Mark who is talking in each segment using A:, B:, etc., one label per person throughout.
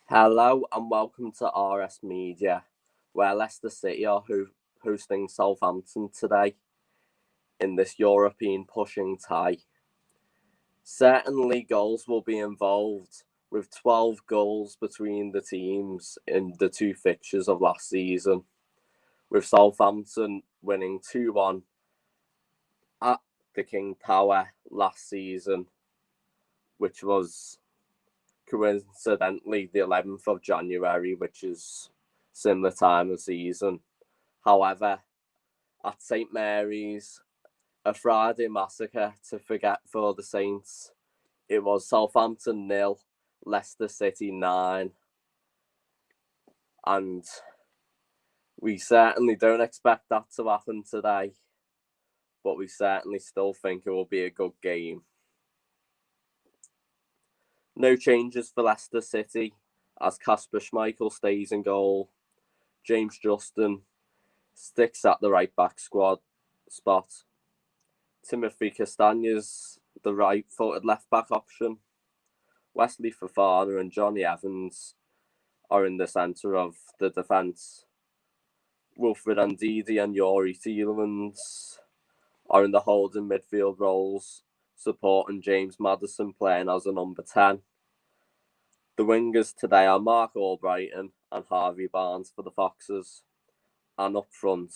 A: Hello and welcome to RS Media, where Leicester City are hosting Southampton today in this European pushing tie. Certainly, goals will be involved, with 12 goals between the teams in the two fixtures of last season, with Southampton winning 2-1 at the King Power last season, which was coincidentally the 11th of January, which is similar time of season. However, at St Mary's, a Friday massacre to forget for the Saints, it was Southampton 0, Leicester City 9. And we certainly don't expect that to happen today, but we certainly still think it will be a good game. No changes for Leicester City, as Kasper Schmeichel stays in goal. James Justin sticks at the right back squad spot. Timothy Castaña's the right-footed left-back option. Wesley Fofana and Johnny Evans are in the centre of the defence. Wilfred Ndidi and Yuri Tielemans are in the holding midfield roles, supporting James Maddison playing as a number 10. The wingers today are Mark Albrighton and Harvey Barnes for the Foxes. And up front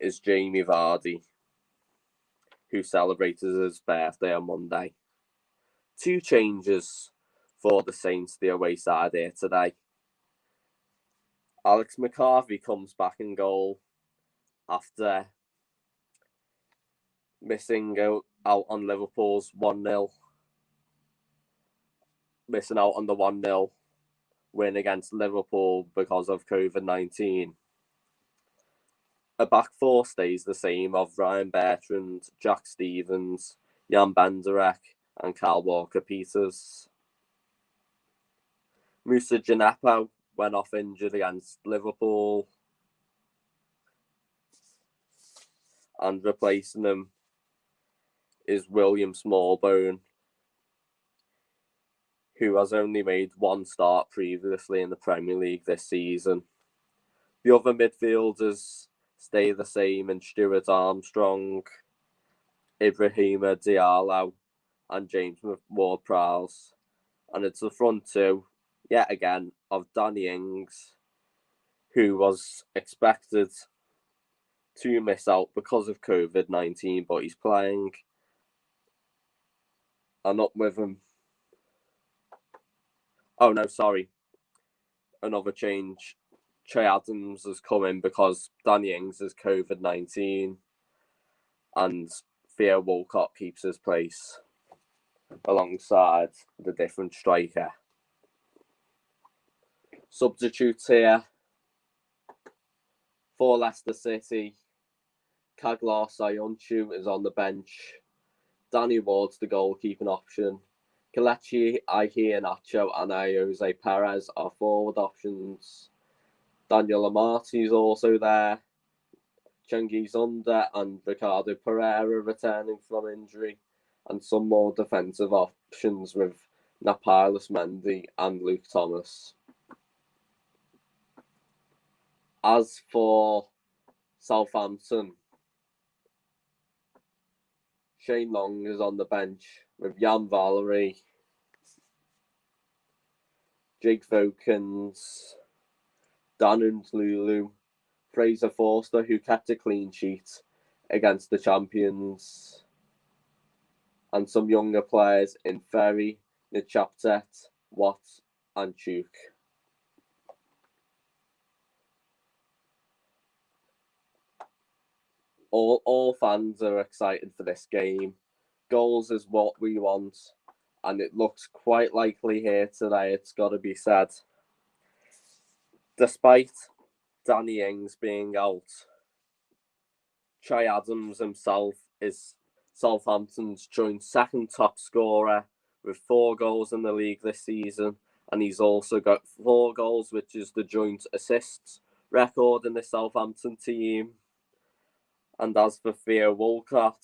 A: is Jamie Vardy, who celebrated his birthday on Monday. Two changes for the Saints, the away side here today. Alex McCarthy comes back in goal after missing out on Liverpool's 1-0. Missing out on the 1-0 win against Liverpool because of COVID-19. A back four stays the same of Ryan Bertrand, Jack Stevens, Jan Benderek and Kyle Walker-Peters. Moussa Djenepo went off injured against Liverpool, and replacing him is William Smallbone, who has only made one start previously in the Premier League this season. The other midfielders stay the same in Stuart Armstrong, Ibrahima Diallo and James Ward-Prowse. And it's the front two, yet again, of Danny Ings, who was expected to miss out because of COVID-19, but he's playing. And up with him. Oh, no, sorry. Another change. Che Adams has come in because Danny Ings is COVID-19 and Theo Walcott keeps his place alongside the different striker. Substitutes here for Leicester City. Kaglar Sayuncu is on the bench. Danny Ward's the goalkeeping option. Kelechi Iheanacho and Jose Perez are forward options. Daniel Amati is also there. Cengiz Under and Ricardo Pereira returning from injury. And some more defensive options with Napilas Mendy and Luke Thomas. As for Southampton, Shane Long is on the bench with Jan Valery, Jake Vokins, Dan Lulu, Fraser Forster, who kept a clean sheet against the champions, and some younger players in Ferry, Nichaptet, Watt, and Chuk. All fans are excited for this game. Goals is what we want, and it looks quite likely here today, it's got to be said. Despite Danny Ings being out, Che Adams himself is Southampton's joint second top scorer with 4 goals in the league this season, and he's also got 4 goals, which is the joint assists record in the Southampton team. And as for Theo Walcott,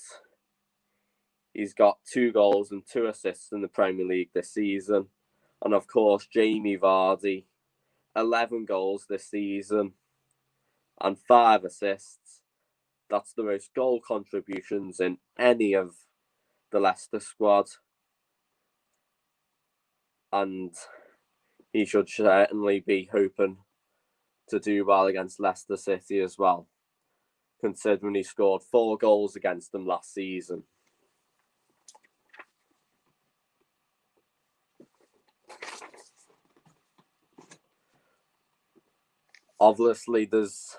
A: he's got 2 goals and 2 assists in the Premier League this season. And of course, Jamie Vardy, 11 goals this season and 5 assists. That's the most goal contributions in any of the Leicester squad. And he should certainly be hoping to do well against Leicester City as well, considering he scored 4 goals against them last season. Obviously, there's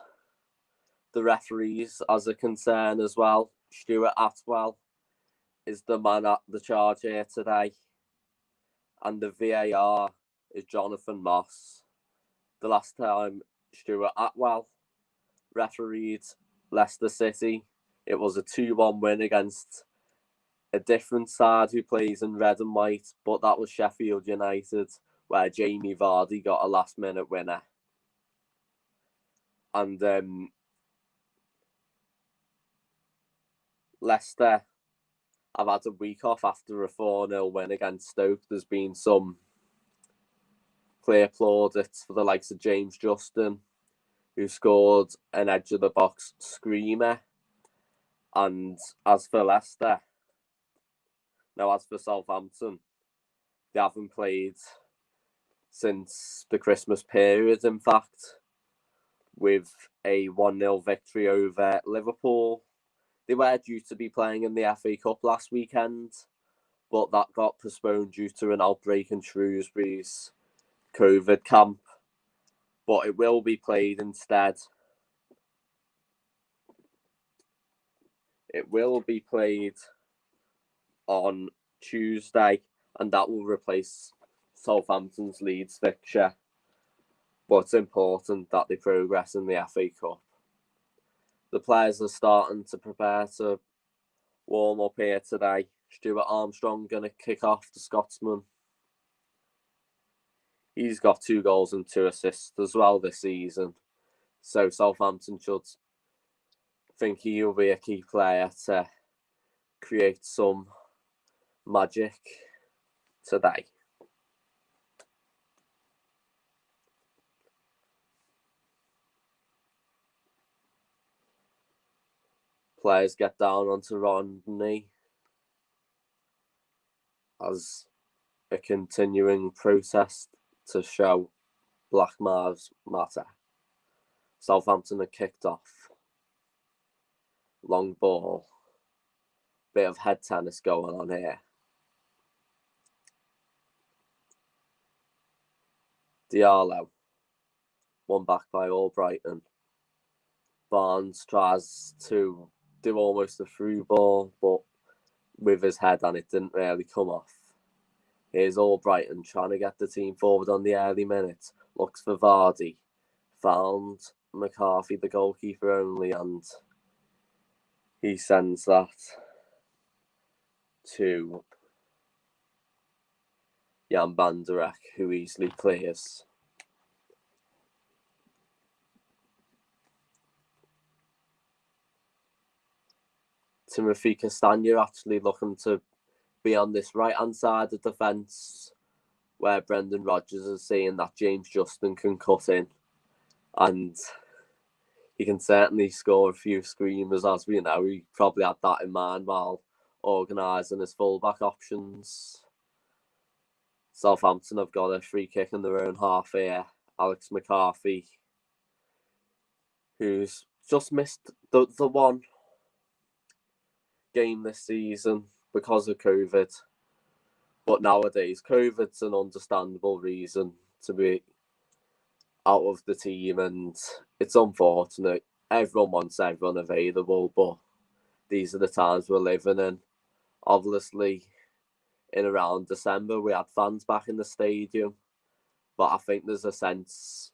A: the referees as a concern as well. Stuart Atwell is the man at the charge here today. And the VAR is Jonathan Moss. The last time Stuart Atwell refereed Leicester City, it was a 2-1 win against a different side who plays in red and white, but that was Sheffield United, where Jamie Vardy got a last-minute winner. And Leicester have had a week off after a 4-0 win against Stoke. There's been some clear plaudits for the likes of James Justin, who scored an edge-of-the-box screamer. And as for Southampton, they haven't played since the Christmas period, in fact, with a 1-0 victory over Liverpool. They were due to be playing in the FA Cup last weekend, but that got postponed due to an outbreak in Shrewsbury's COVID camp. But it will be played instead. It will be played on Tuesday, and that will replace Southampton's Leeds fixture. But it's important that they progress in the FA Cup. The players are starting to prepare to warm up here today. Stuart Armstrong going to kick off, the Scotsman. He's got 2 goals and 2 assists as well this season. So Southampton should think he'll be a key player to create some magic today. Players get down onto Rodney as a continuing protest to show Black Lives Matter. Southampton are kicked off. Long ball. Bit of head tennis going on here. Diallo. One back by Albrighton. Barnes tries to do almost a through ball, but with his head, and it didn't really come off. Here's Albrighton trying to get the team forward on the early minutes. Looks for Vardy. Found McCarthy, the goalkeeper only, and he sends that to Jan Banderek, who easily clears. Timothy Castagna actually looking to be on this right-hand side of the fence, where Brendan Rodgers is saying that James Justin can cut in. And he can certainly score a few screamers, as we know. He probably had that in mind while organising his fullback options. Southampton have got a free kick in their own half here. Alex McCarthy, who's just missed the one game this season because of COVID. But nowadays, COVID's an understandable reason to be out of the team, and it's unfortunate. Everyone wants everyone available, but these are the times we're living in. Obviously, in around December, we had fans back in the stadium, but I think there's a sense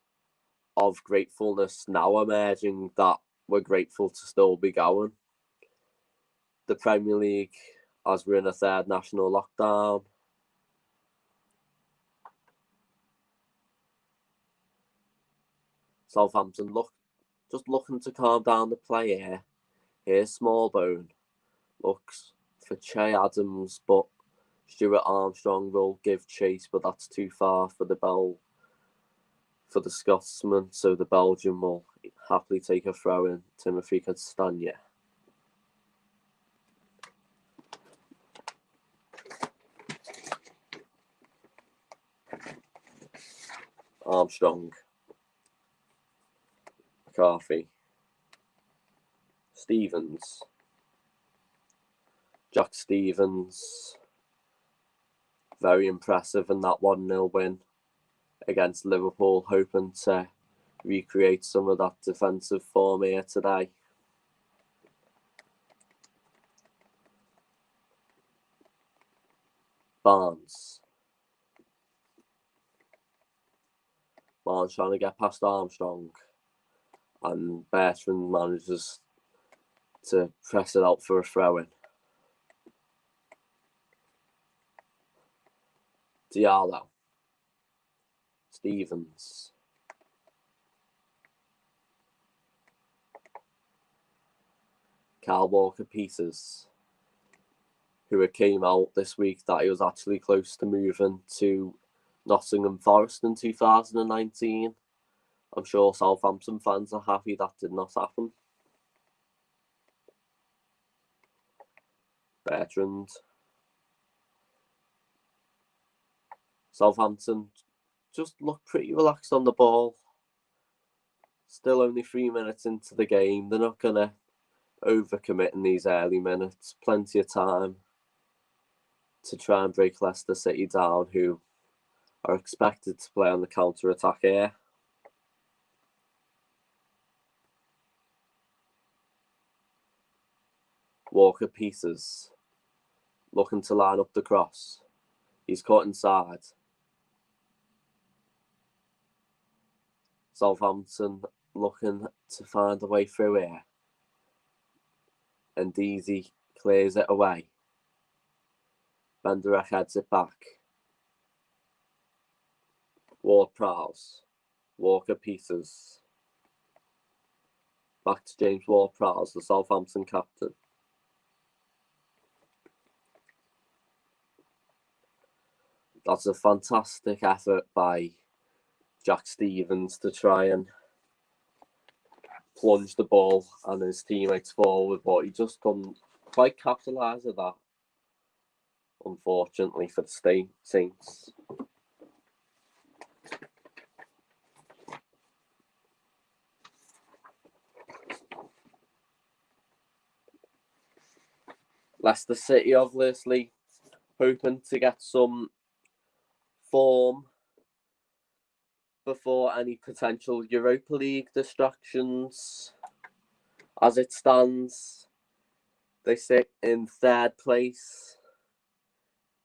A: of gratefulness now emerging that we're grateful to still be going. The Premier League, as we're in a 3rd national lockdown. Southampton just looking to calm down the play here. Here's Smallbone. Looks for Che Adams, but Stuart Armstrong will give chase, but that's too far for the Scotsman, so the Belgian will happily take a throw in. Timothy Castagna. Armstrong. McCarthy. Stevens. Jack Stevens. Very impressive in that 1-0 win against Liverpool, hoping to recreate some of that defensive form here today. Barnes trying to get past Armstrong, and Bertrand manages to press it out for a throw-in. Diallo. Stevens. Kyle Walker-Peters, who it came out this week that he was actually close to moving to Nottingham Forest in 2019. I'm sure Southampton fans are happy that did not happen. Bertrand. Southampton just look pretty relaxed on the ball. Still only 3 minutes into the game. They're not going to overcommit in these early minutes. Plenty of time to try and break Leicester City down, who are expected to play on the counter-attack here. Walker-Peters looking to line up the cross. He's caught inside. Southampton looking to find a way through here. And Deasy clears it away. Benderek heads it back. Ward-Prowse. Walker-Peters. Back to James Ward-Prowse, the Southampton captain. That's a fantastic effort by Jack Stevens to try and plunge the ball and his teammates forward, but he just couldn't quite capitalise on that, unfortunately, for the Saints. Leicester City, obviously, hoping to get some form before any potential Europa League distractions. As it stands, they sit in third place,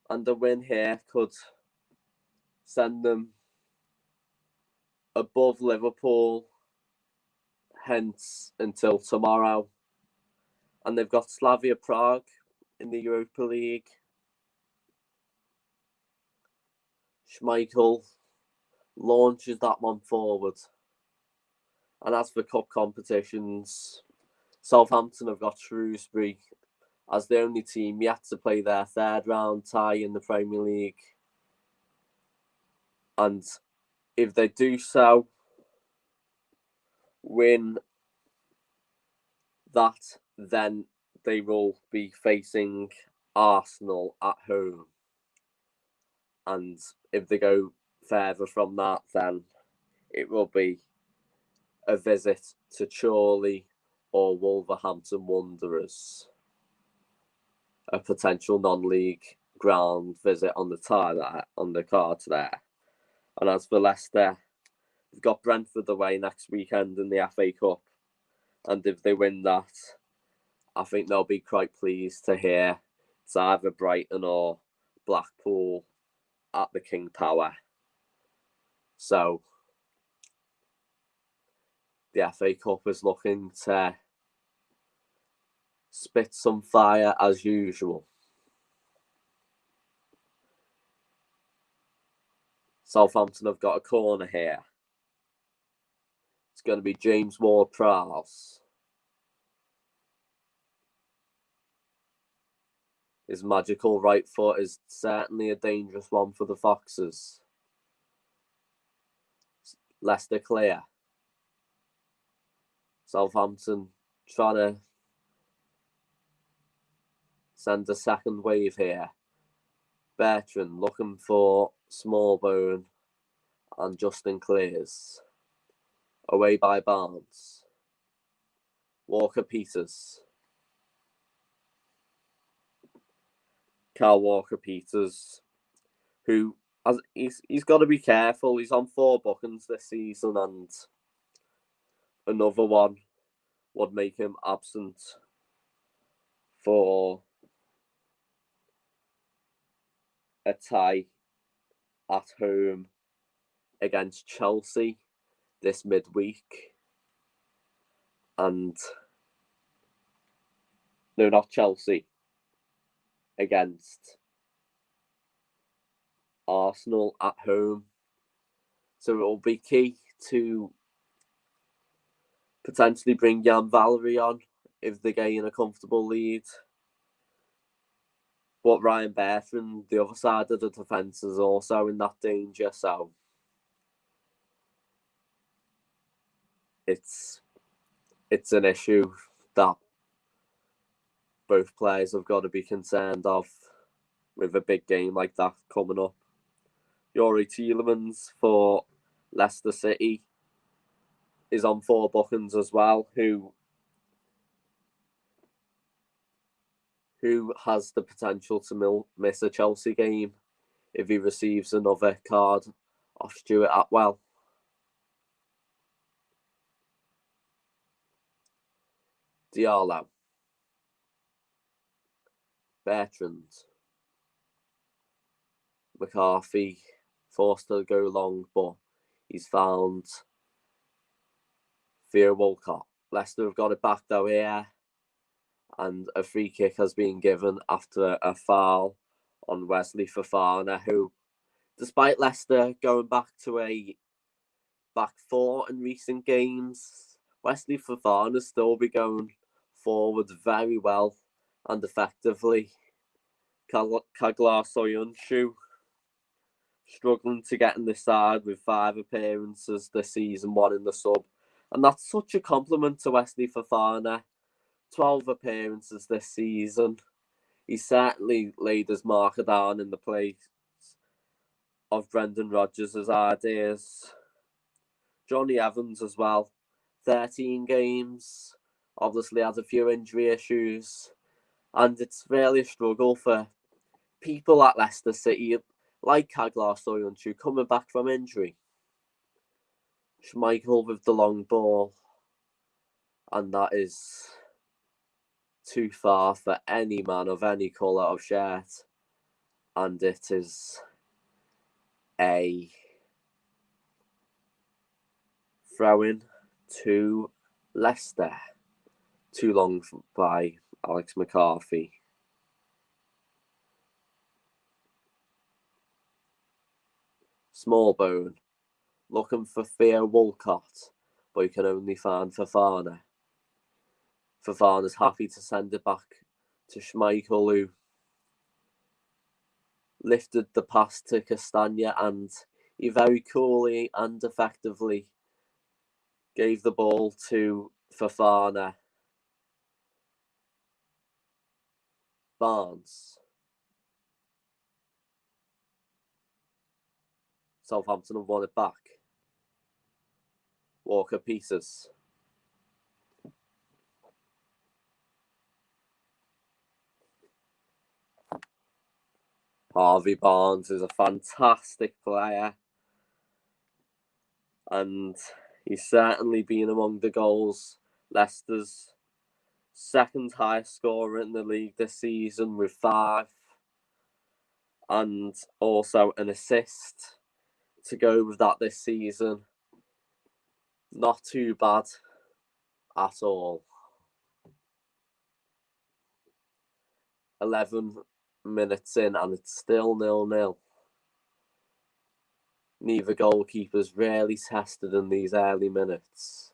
A: and the win here could send them above Liverpool, hence until tomorrow. And they've got Slavia Prague in the Europa League. Schmeichel launches that one forward. And as for cup competitions, Southampton have got Shrewsbury as the only team yet to play their third round tie in the Premier League. And if they do so, win that, then they will be facing Arsenal at home. And if they go further from that, then it will be a visit to Chorley or Wolverhampton Wanderers. A potential non-league ground visit on the cards there. And as for Leicester, they've got Brentford away next weekend in the FA Cup. And if they win that, I think they'll be quite pleased to hear it's either Brighton or Blackpool at the King Power. So the FA Cup is looking to spit some fire as usual. Southampton have got a corner here. It's going to be James Ward-Prowse. His magical right foot is certainly a dangerous one for the Foxes. Leicester clear. Southampton trying to send a second wave here. Bertrand looking for Smallbone and Justin clears. Away by Barnes. Walker-Peters. Carl Walker-Peters, who he's got to be careful. He's on 4 bookings this season, and another one would make him absent for a tie at home against Chelsea this midweek. And no, not Chelsea. Against Arsenal at home. So it will be key to potentially bring Jan Valery on if they gain a comfortable lead. But Ryan Bertrand, the other side of the defence, is also in that danger. So it's an issue that both players have got to be concerned of with a big game like that coming up. Youri Tielemans for Leicester City is on 4 bookings as well, who has the potential to miss a Chelsea game if he receives another card off Stuart Atwell. Diallo. Bertrand. McCarthy forced to go long, but he's found Theo Walcott. Leicester have got it back though here, and a free kick has been given after a foul on Wesley Fofana, who, despite Leicester going back to a back 4 in recent games, Wesley Fofana still be going forward very well and effectively. Kaglar Soyuncu struggling to get in the side with 5 appearances this season, 1 in the sub. And that's such a compliment to Wesley Fofana. 12 appearances this season. He certainly laid his marker down in the place of Brendan Rodgers' ideas. Johnny Evans as well. 13 games. Obviously had a few injury issues. And it's really a struggle for people at Leicester City, like Kaglar Soyuncu, coming back from injury. Schmeichel with the long ball. And that is too far for any man of any colour of shirt. And it is a throw-in to Leicester. Too long by Alex McCarthy. Smallbone looking for Theo Walcott, but he can only find Fofana. Fofana's happy to send it back to Schmeichel, who lifted the pass to Castagna, and he very coolly and effectively gave the ball to Fofana. Barnes. Southampton have won it back. Walker-Peters. Harvey Barnes is a fantastic player, and he's certainly been among the goals. Leicester's second highest scorer in the league this season with 5, and also an assist to go with that this season. Not too bad at all. 11 minutes in and it's still 0-0. Neither goalkeeper's really tested in these early minutes.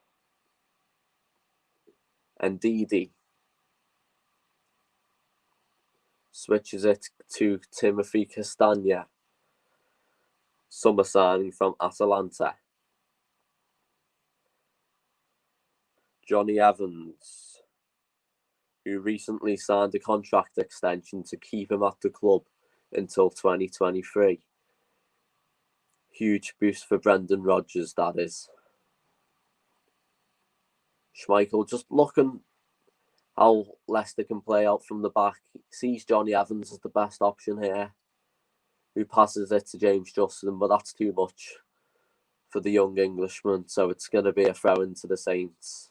A: And Didi. switches it to Timothy Castagna, summer signing from Atalanta. Johnny Evans, who recently signed a contract extension to keep him at the club until 2023. Huge boost for Brendan Rodgers, that is. Schmeichel just looking how Leicester can play out from the back. He sees Johnny Evans as the best option here, who passes it to James Justin, but that's too much for the young Englishman, so it's going to be a throw into the Saints.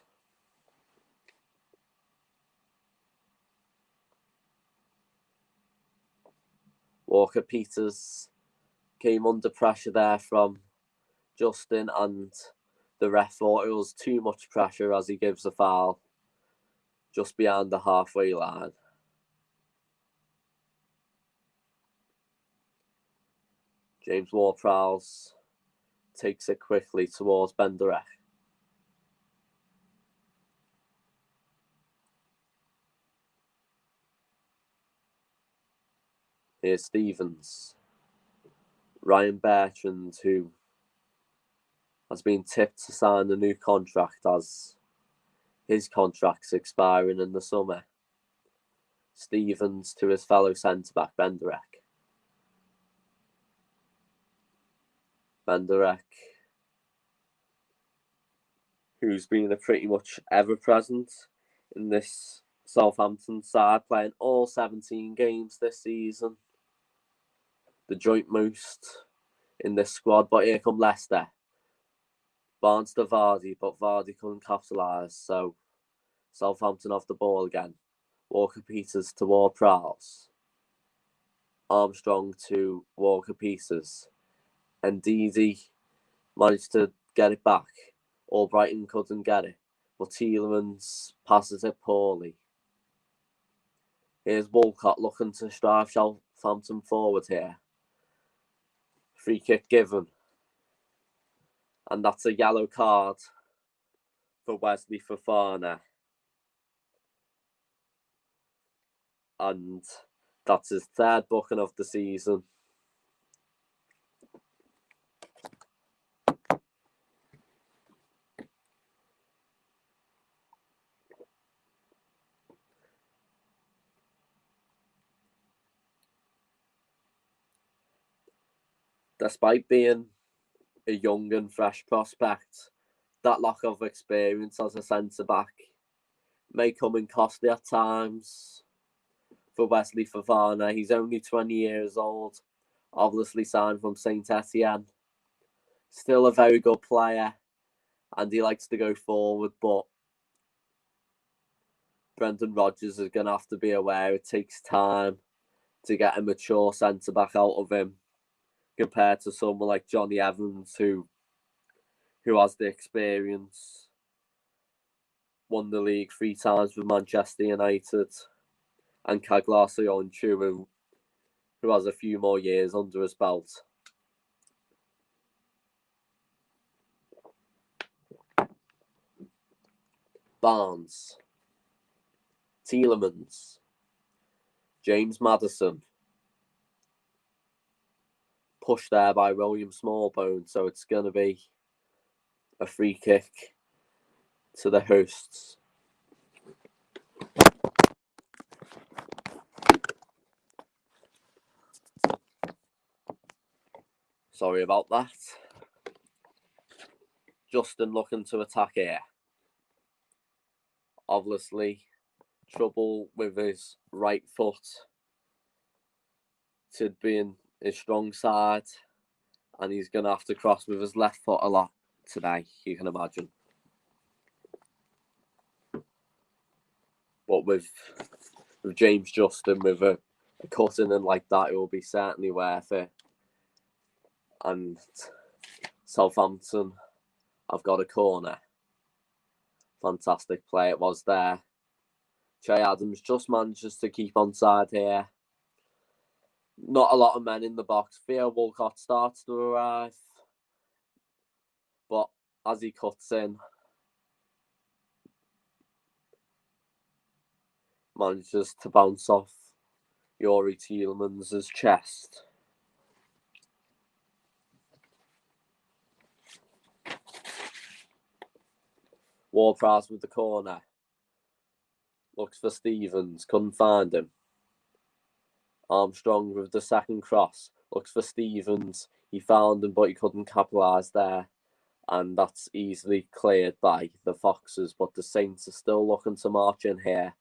A: Walker-Peters came under pressure there from Justin, and the ref thought it was too much pressure as he gives a foul just behind the halfway line. James Ward-Prowse takes it quickly towards Benderek. Here's Stevens. Ryan Bertrand, who has been tipped to sign a new contract as his contract's expiring in the summer. Stevens to his fellow centre-back, Benderek. Benderek, who's been a pretty much ever-present in this Southampton side, playing all 17 games this season. The joint most in this squad, but here come Leicester. Barnes to Vardy, but Vardy couldn't capitalise, so Southampton off the ball again. Walker-Peters to Ward-Prowse. Armstrong to Walker-Peters. And Ndidi managed to get it back. Albrighton couldn't get it, but Tielemans passes it poorly. Here's Walcott looking to drive Southampton forward here. Free kick given. And that's a yellow card for Wesley Fofana. And that's his third booking of the season. Despite being a young and fresh prospect, that lack of experience as a centre-back may come in costly at times for Wesley Fofana. He's only 20 years old, obviously signed from Saint Etienne. Still a very good player, and he likes to go forward, but Brendan Rodgers is going to have to be aware it takes time to get a mature centre-back out of him, compared to someone like Johnny Evans, who has the experience, won the league 3 times with Manchester United, and Kaglar-Soyuncu, who has a few more years under his belt. Barnes, Tielemans, James Maddison. Pushed there by William Smallbone, so it's going to be a free kick to the hosts. Sorry about that. Justin looking to attack here. Obviously, trouble with his right foot to being his strong side, and he's going to have to cross with his left foot a lot today, you can imagine. But with James Justin, with a cutting in like that, it will be certainly worth it. And Southampton have got a corner. Fantastic play it was there. Che Adams just manages to keep onside here. Not a lot of men in the box. Theo Walcott starts to arrive. But as he cuts in, manages to bounce off Yuri Tielemans' chest. Ward-Prowse with the corner. Looks for Stevens, couldn't find him. Armstrong with the second cross. Looks for Stevens. He found him, but he couldn't capitalise there. And that's easily cleared by the Foxes. But the Saints are still looking to march in here.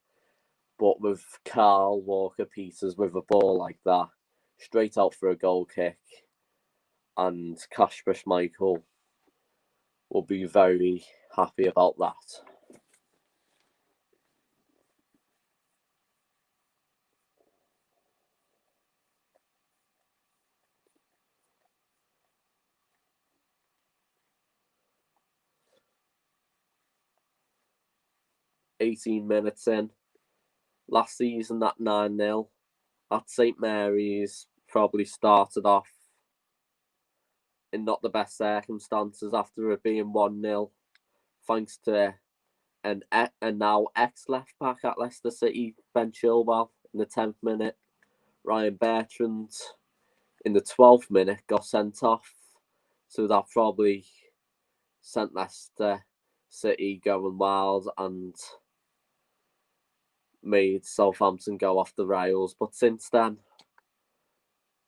A: But with Carl Walker-Peters with a ball like that, straight out for a goal kick. And Kasper Schmeichel will be very happy about that. $18 in. Last season, that 9-0 at St Mary's probably started off in not the best circumstances after it being 1-0, thanks to an now ex-left back at Leicester City, Ben Chilwell, in the 10th minute. Ryan Bertrand, in the 12th minute, got sent off. So that probably sent Leicester City going wild and made Southampton go off the rails. But since then,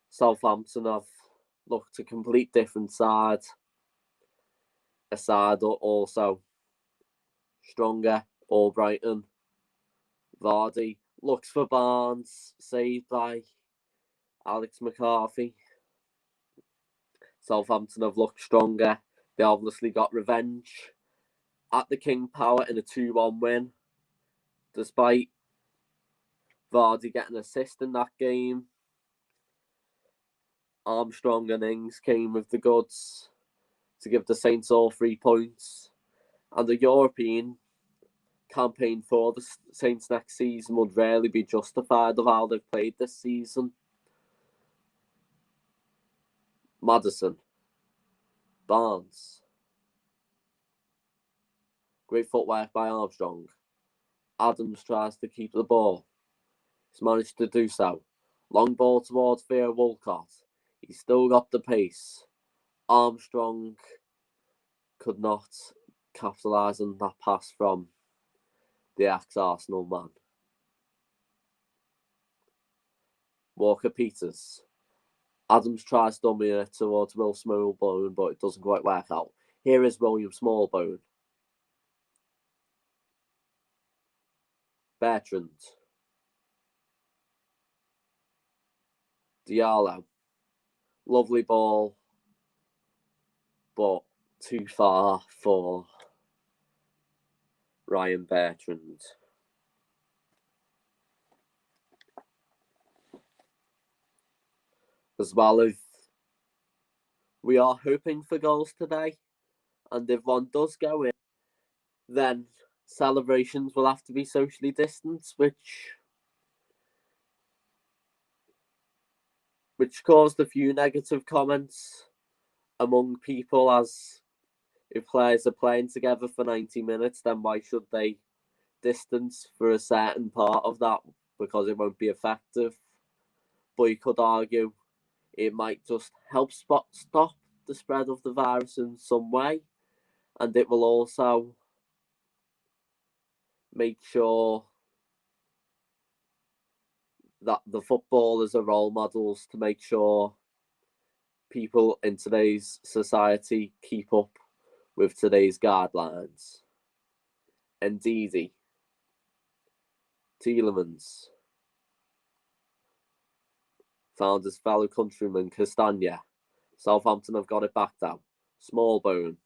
A: Southampton have looked a complete different side. A side also stronger. Albrighton. Vardy looks for Barnes, saved by Alex McCarthy. Southampton have looked stronger. They obviously got revenge at the King Power in a 2-1 win. Despite Vardy getting an assist in that game, Armstrong and Ings came with the goods to give the Saints all 3 points. And the European campaign for the Saints next season would rarely be justified of how they've played this season. Maddison. Barnes. Great footwork by Armstrong. Adams tries to keep the ball. He's managed to do so. Long ball towards Theo Walcott. He's still got the pace. Armstrong could not capitalise on that pass from the ex-Arsenal man. Walker-Peters. Adams tries dummying it towards Will Smallbone, but it doesn't quite work out. Here is William Smallbone. Bertrand. Diallo. Lovely ball, but too far for Ryan Bertrand. As well, if we are hoping for goals today, and if one does go in, then celebrations will have to be socially distanced, which caused a few negative comments among people, as if players are playing together for 90 minutes, then why should they distance for a certain part of that? Because it won't be effective. But you could argue it might just help stop the spread of the virus in some way. And it will also make sure that the footballers are role models to make sure people in today's society keep up with today's guidelines. Ndidi. Tielemans. Found his fellow countryman Castagna. Southampton have got it back down. Smallbone.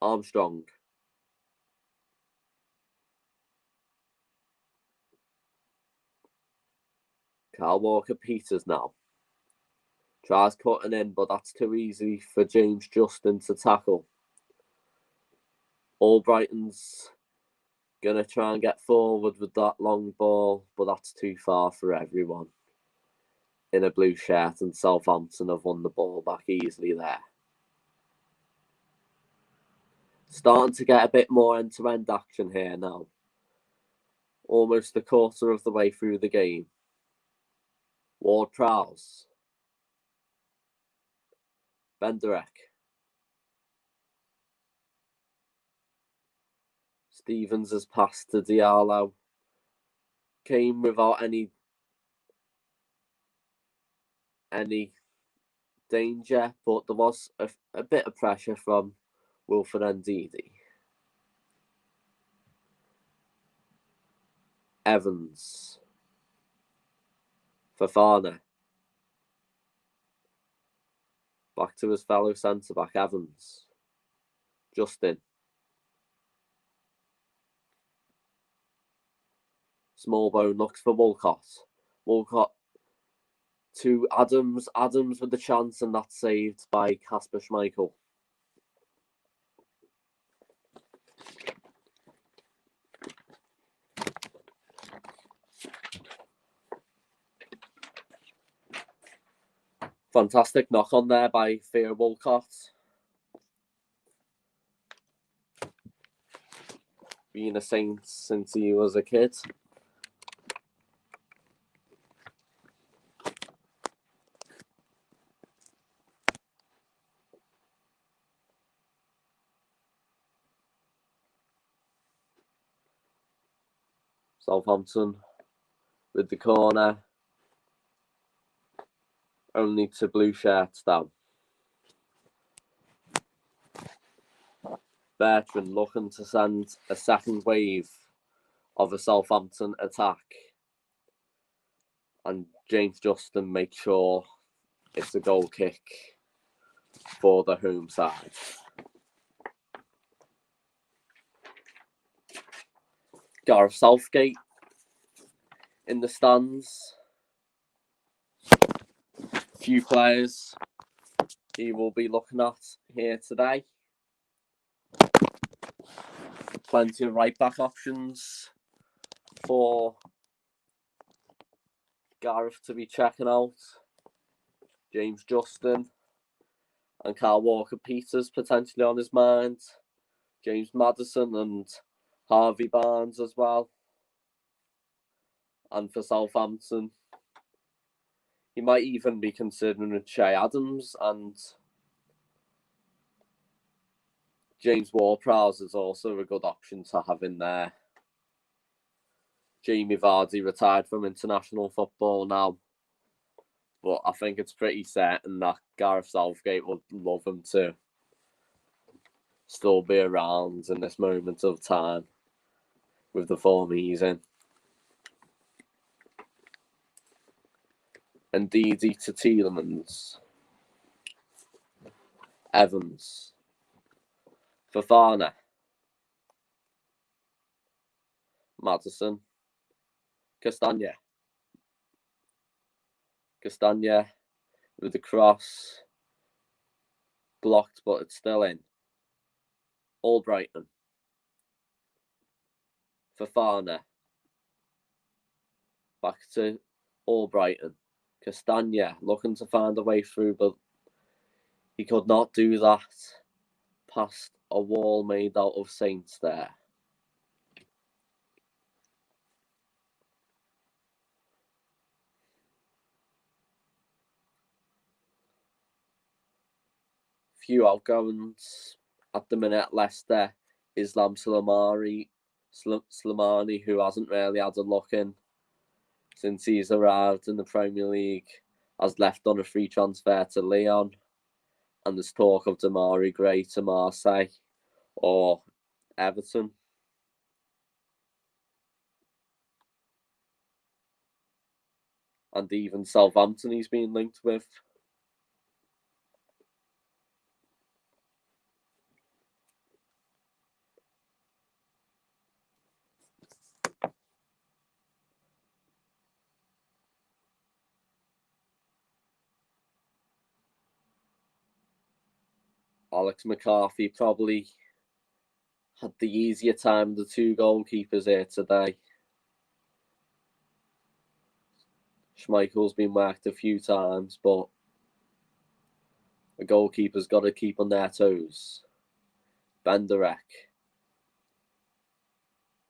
A: Armstrong. Carl Walker-Peters now. Tries cutting in, but that's too easy for James Justin to tackle. Albrighton's going to try and get forward with that long ball, but that's too far for everyone in a blue shirt, and Southampton have won the ball back easily there. Starting to get a bit more end-to-end action here now. almost a quarter of the way through the game. Ward-Prowse. Benderek. Stevens has passed to Diallo. Came without any danger, but there was a bit of pressure from Wilfred Ndidi. Evans. Fofana. Back to his fellow centre-back, Evans. Justin. Smallbone looks for Walcott. Walcott to Adams. Adams with the chance, and that's saved by Kasper Schmeichel. Fantastic knock on there by Theo Walcott. Being a Saint since he was a kid. Southampton with the corner. Only to blue shirts down. Bertrand looking to send a second wave of a Southampton attack. And James Justin makes sure it's a goal kick for the home side. Gareth Southgate in the stands. Few players he will be looking at here today. Plenty of right back options for Gareth to be checking out. James Justin and Carl Walker-Peters potentially on his mind. James Maddison and Harvey Barnes as well. And for Southampton, he might even be considering Che Adams, and James Ward-Prowse is also a good option to have in there. Jamie Vardy retired from international football now, but I think it's pretty certain that Gareth Southgate would love him to still be around in this moment of time with the form he's in. Ndidi to Tielemans. Evans. Fofana. Maddison. Castagna with the cross. Blocked, but it's still in. Albrighton. Fofana. Back to Albrighton. Castagna looking to find a way through, but he could not do that past a wall made out of Saints there. Few outgoings at the minute at Leicester. Islam Slimani, who hasn't really had a look in since he's arrived in the Premier League, has left on a free transfer to Lyon. And there's talk of Damari Gray to Marseille or Everton. And even Southampton he's been linked with. Alex McCarthy probably had the easier time of the two goalkeepers here today. Schmeichel's been whacked a few times, but the goalkeeper's got to keep on their toes. Benderek.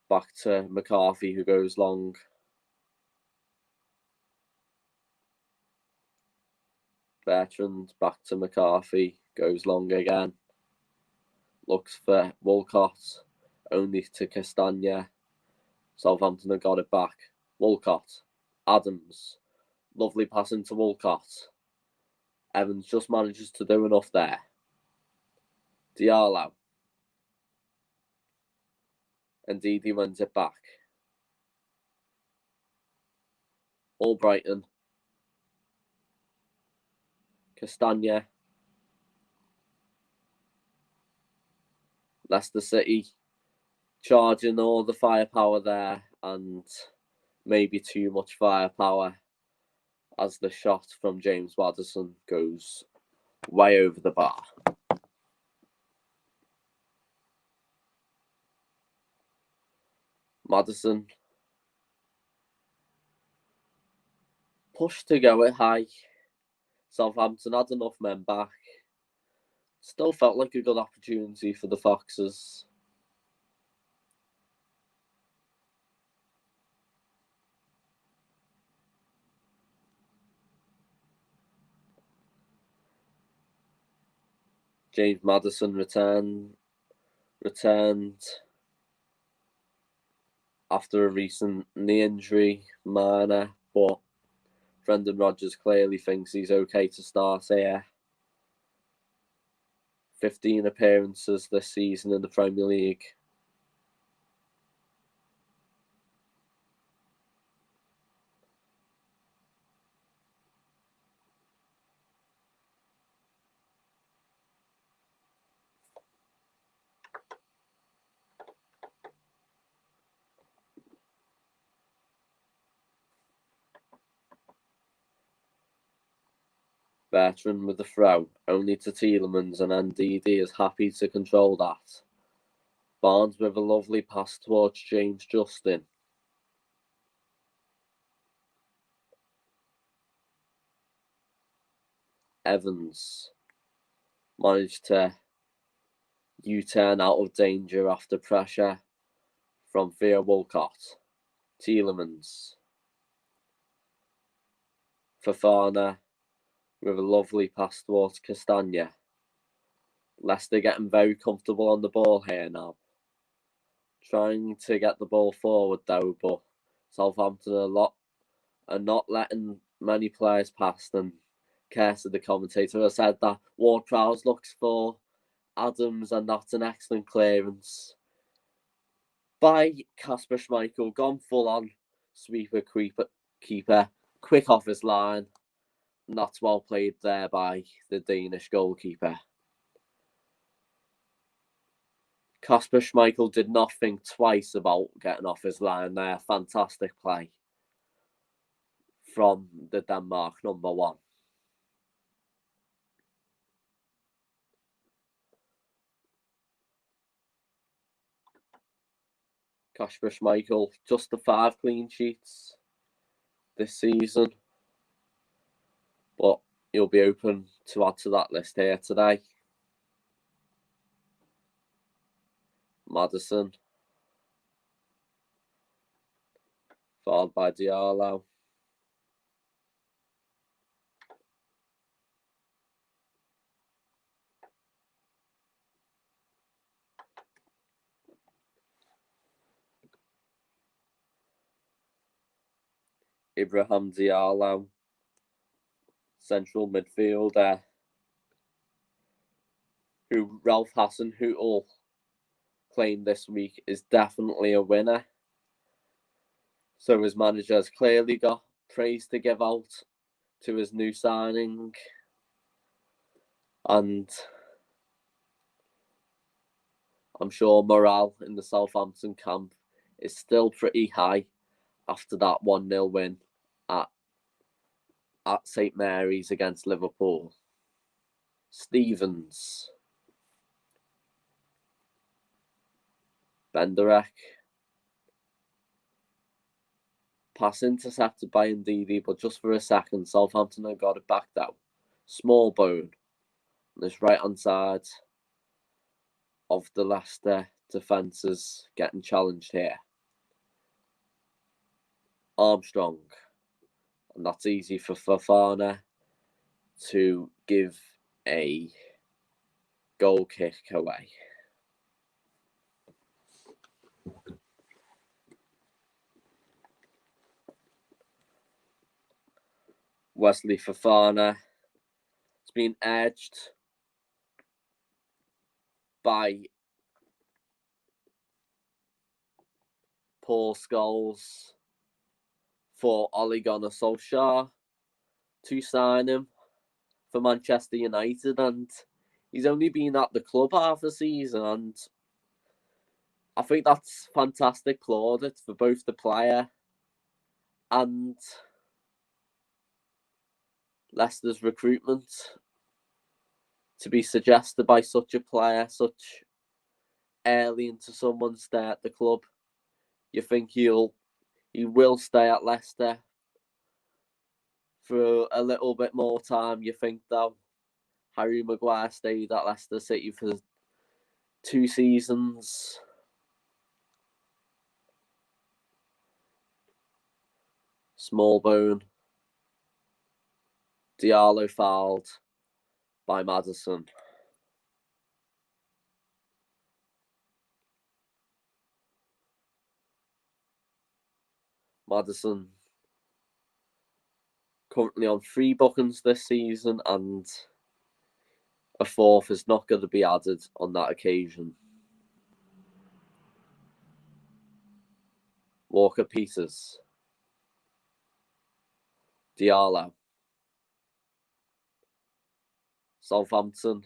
A: Back to McCarthy, who goes long. Bertrand back to McCarthy, goes long again. Looks for Walcott, only to Castagna. Southampton have got it back. Walcott, Adams, lovely pass into Walcott. Evans just manages to do enough there. Diallo. And Didi wins it back. Albrighton. Castagna. Leicester City charging all the firepower there, and maybe too much firepower as the shot from James Maddison goes way over the bar. Maddison pushed to go it high. Southampton had enough men back. Still felt like a good opportunity for the Foxes. James Maddison returned after a recent knee injury, minor, but Brendan Rodgers clearly thinks he's okay to start here. 15 appearances this season in the Premier League. Bertrand with the throw, only to Tielemans, and Ndidi is happy to control that. Barnes with a lovely pass towards James Justin. Evans managed to U-turn out of danger after pressure from Theo Walcott. Tielemans. Fofana with a lovely pass towards Castagna. Leicester getting very comfortable on the ball here now. Trying to get the ball forward though, but Southampton are not letting many players past. And Kersey, the commentator, has said that Ward-Prowse looks for Adams, and that's an excellent clearance by Kasper Schmeichel. Gone full on sweeper keeper, quick off his line. And that's well played there by the Danish goalkeeper. Kasper Schmeichel did not think twice about getting off his line there. Fantastic play from the Denmark number 1. Kasper Schmeichel, just the 5 clean sheets this season. But he'll be open to add to that list here today. Maddison. Followed by Diallo. Ibrahim Diallo. Central midfielder, who Ralph Hasenhüttl claimed this week is definitely a winner. So his manager has clearly got praise to give out to his new signing. And I'm sure morale in the Southampton camp is still pretty high after that 1-0 win at St Mary's against Liverpool. Stevens. Benderek. Pass intercepted by Ndidi, but just for a second, Southampton have got it back though. Small bone on this right-hand side of the Leicester defences getting challenged here. Armstrong. And that's easy for Fofana to give a goal kick away. Wesley Fofana has been edged by Paul Scholes for Ole Gunnar Solskjaer to sign him for Manchester United, and he's only been at the club half a season, and I think that's fantastic plaudits for both the player and Leicester's recruitment to be suggested by such a player such early into someone's stay at the club. You think he will stay at Leicester for a little bit more time, you think, though? Harry Maguire stayed at Leicester City for 2 seasons. Smallbone. Diallo fouled by Maddison. Maddison currently on 3 bookings this season, and a 4th is not going to be added on that occasion. Walker-Peters. Diallo. Southampton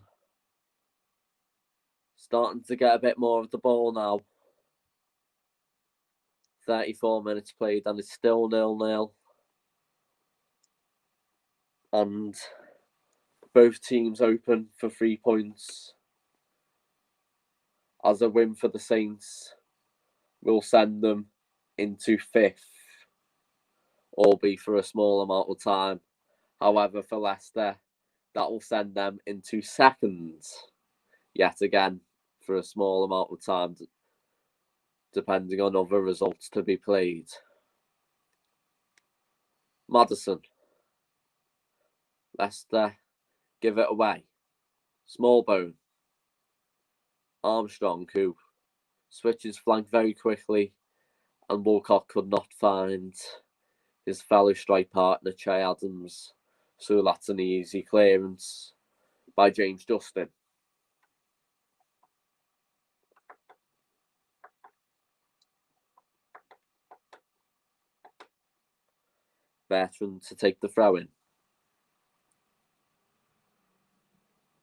A: starting to get a bit more of the ball now. 34 minutes played and it's still 0-0. And both teams open for 3 points. As a win for the Saints will send them into 5th, albeit for a small amount of time. However, for Leicester, that will send them into 2nd, yet again, for a small amount of time, depending on other results to be played. Maddison. Leicester give it away. Smallbone. Armstrong, who switches flank very quickly, and Walcott could not find his fellow strike partner, Che Adams. So that's an easy clearance by James Justin. Bertrand to take the throw in.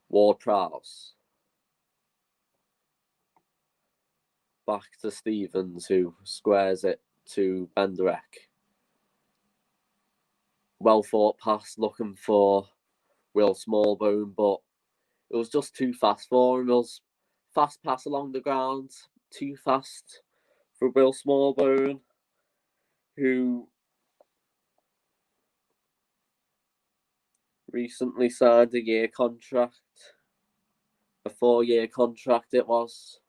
A: Ward-Prowse. Back to Stevens, who squares it to Benderek. Well thought pass looking for Will Smallbone, but it was just too fast for him. It was fast pass along the ground, too fast for Will Smallbone, who recently signed a 4-year contract it was.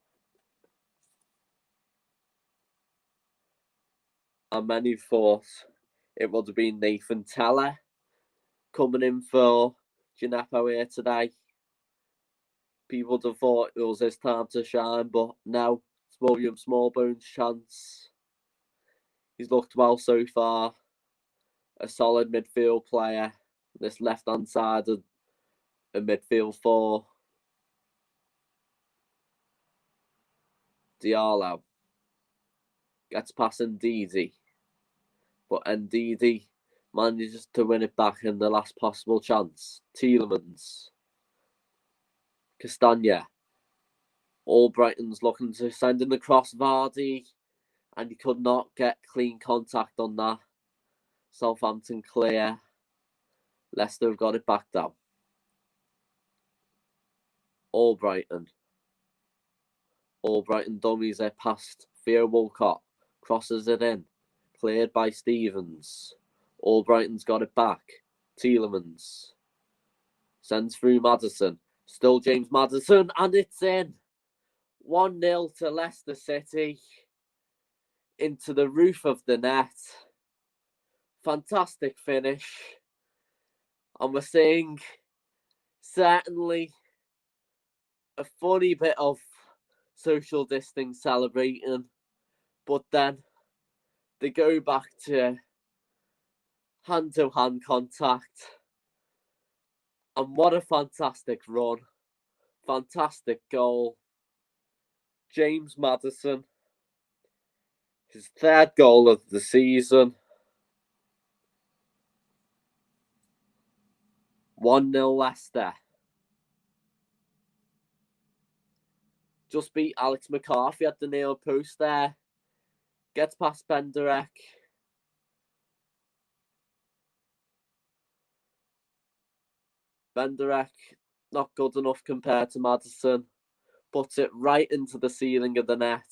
A: And many thought it would have been Nathan Teller coming in for Gineppo here today. People would have thought it was his time to shine, but now it's William Smallbone's chance. He's looked well so far. A solid midfield player. This left-hand side of a midfield 4. Diallo gets past Ndidi, but Ndidi manages to win it back in the last possible chance. Tielemans. Castagna. Albrighton's looking to send in the cross. Vardy, and he could not get clean contact on that. Southampton clear. Leicester have got it back down. Albrighton dummies it past Theo Walcott. Crosses it in. Cleared by Stevens. Albrighton's got it back. Tielemans sends through Maddison. Still James Maddison, and it's in. 1-0 to Leicester City. Into the roof of the net. fantastic finish. And we're seeing certainly a funny bit of social distancing celebrating, but then they go back to hand-to-hand contact. And what a fantastic run. Fantastic goal. James Maddison, his third goal of the season. 1-0 Leicester. Just beat Alex McCarthy at the near post there. Gets past Benderek. Benderek, not good enough compared to Maddison. Puts it right into the ceiling of the net.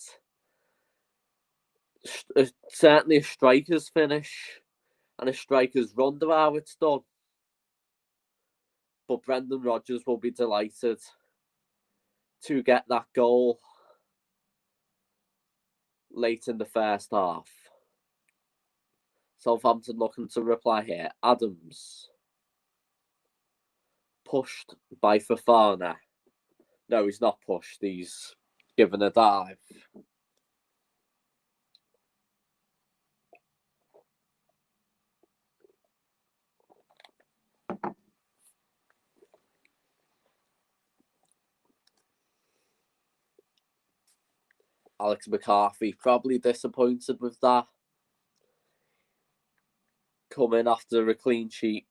A: Certainly a striker's finish and a striker's run to how it's done. But Brendan Rodgers will be delighted to get that goal late in the first half. Southampton looking to reply here. Adams. Pushed by Fofana. No, he's not pushed. He's given a dive. Alex McCarthy probably disappointed with that. Coming after a clean sheet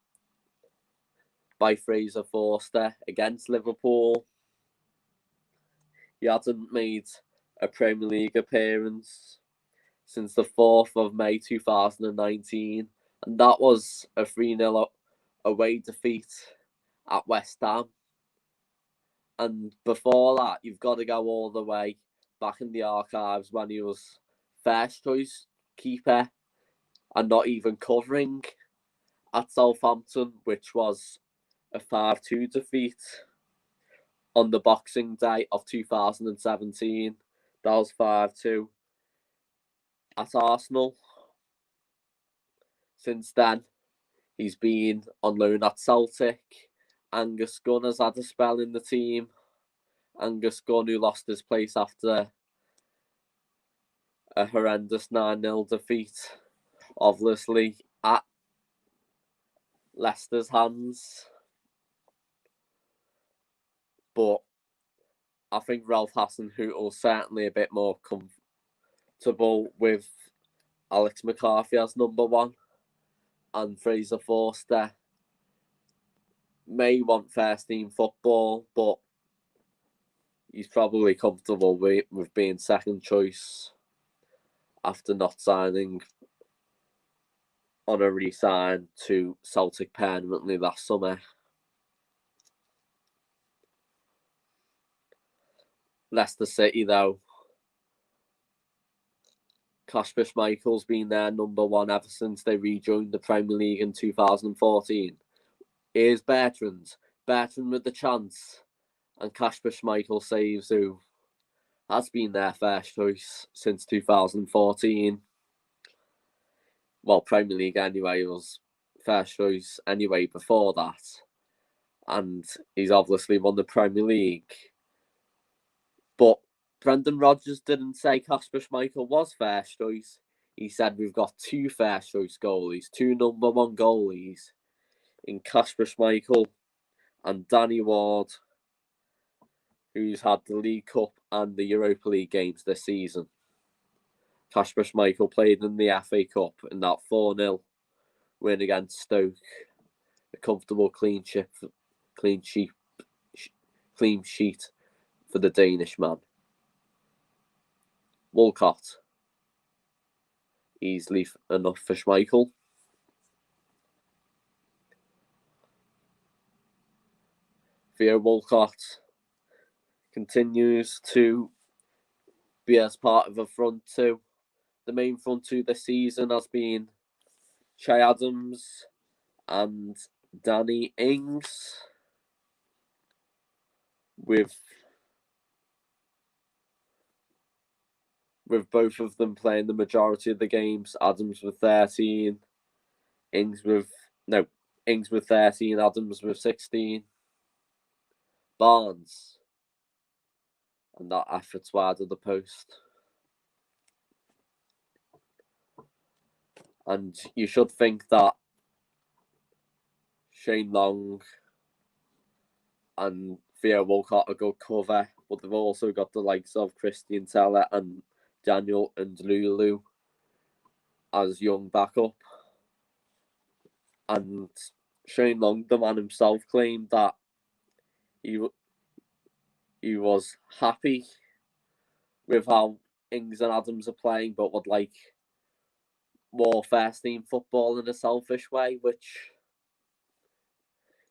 A: by Fraser Forster against Liverpool. He hadn't made a Premier League appearance since the 4th of May 2019, and that was a 3-0 away defeat at West Ham. And before that, you've got to go all the way back in the archives when he was first choice keeper and not even covering at Southampton, which was a 5-2 defeat on the Boxing Day of 2017. That was 5-2 at Arsenal. Since then, he's been on loan at Celtic. Angus Gunn has had a spell in the team. Angus Gunn, who lost his place after a horrendous 9-0 defeat, obviously at Leicester's hands. But I think Ralph Hasenhüttl certainly a bit more comfortable with Alex McCarthy as number one. And Fraser Forster may want first team football, but he's probably comfortable with being second choice after not signing on a re-sign to Celtic permanently last summer. Leicester City, though, Kasper Schmeichel's been their number one ever since they rejoined the Premier League in 2014. Here's Bertrand. Bertrand with the chance. And Kasper Schmeichel saves, who has been their first choice since 2014. Well, Premier League anyway, was first choice anyway before that. And he's obviously won the Premier League. But Brendan Rodgers didn't say Kasper Schmeichel was first choice. He said we've got two first choice goalies, two number one goalies in Kasper Schmeichel and Danny Ward, who's had the League Cup and the Europa League games this season. Kasper Schmeichel played in the FA Cup in that 4-0 win against Stoke. A comfortable clean sheet for the Danish man. Walcott. Easily enough for Schmeichel. Theo Walcott continues to be as part of a front two. The main front two this season has been Che Adams and Danny Ings, with both of them playing the majority of the games. Adams with 13, Ings with 13, Adams with 16. Barnes. And that effort's wide of the post. And you should think that Shane Long and Theo Walcott are good cover, but they've also got the likes of Christian Teller and Daniel and Lulu as young backup. And Shane Long, the man himself, claimed that he was happy with how Ings and Adams are playing, but would like more first team football in a selfish way, which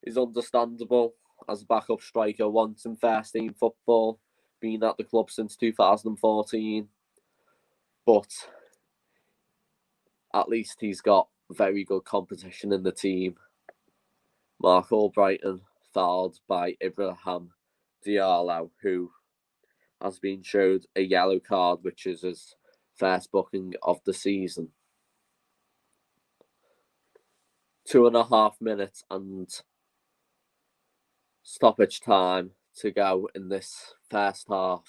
A: is understandable as a backup striker wanting first team football, being at the club since 2014. But at least he's got very good competition in the team. Mark Albrighton fouled by Ibrahim Diallo, who has been showed a yellow card, which is his first booking of the season. 2.5 minutes and stoppage time to go in this first half.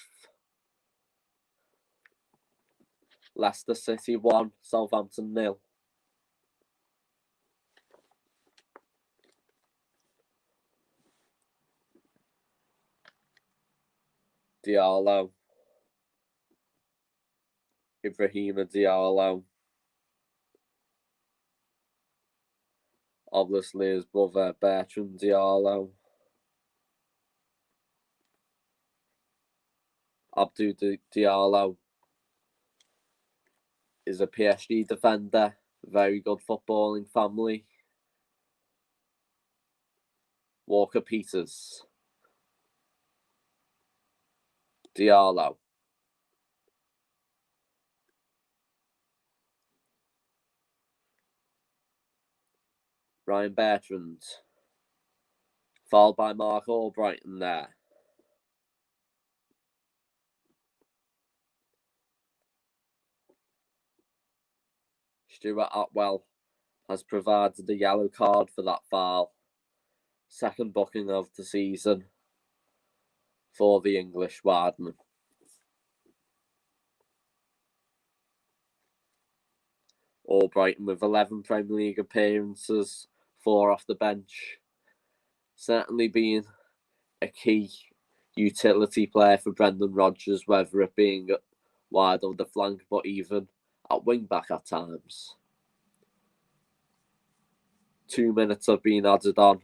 A: Leicester City 1, Southampton 0. Diallo. Ibrahima Diallo. Obviously his brother Bertrand Diallo. Abdou Diallo is a PSG defender. Very good footballing family. Walker Peters. Diallo. Ryan Bertrand. Fouled by Mark Albrighton there. Stuart Atwell has provided a yellow card for that foul. Second booking of the season for the English wideman. Albrighton with 11 Premier League appearances, 4 off the bench. Certainly being a key utility player for Brendan Rodgers, whether it being wide on the flank, but even at wing back at times. 2 minutes have been added on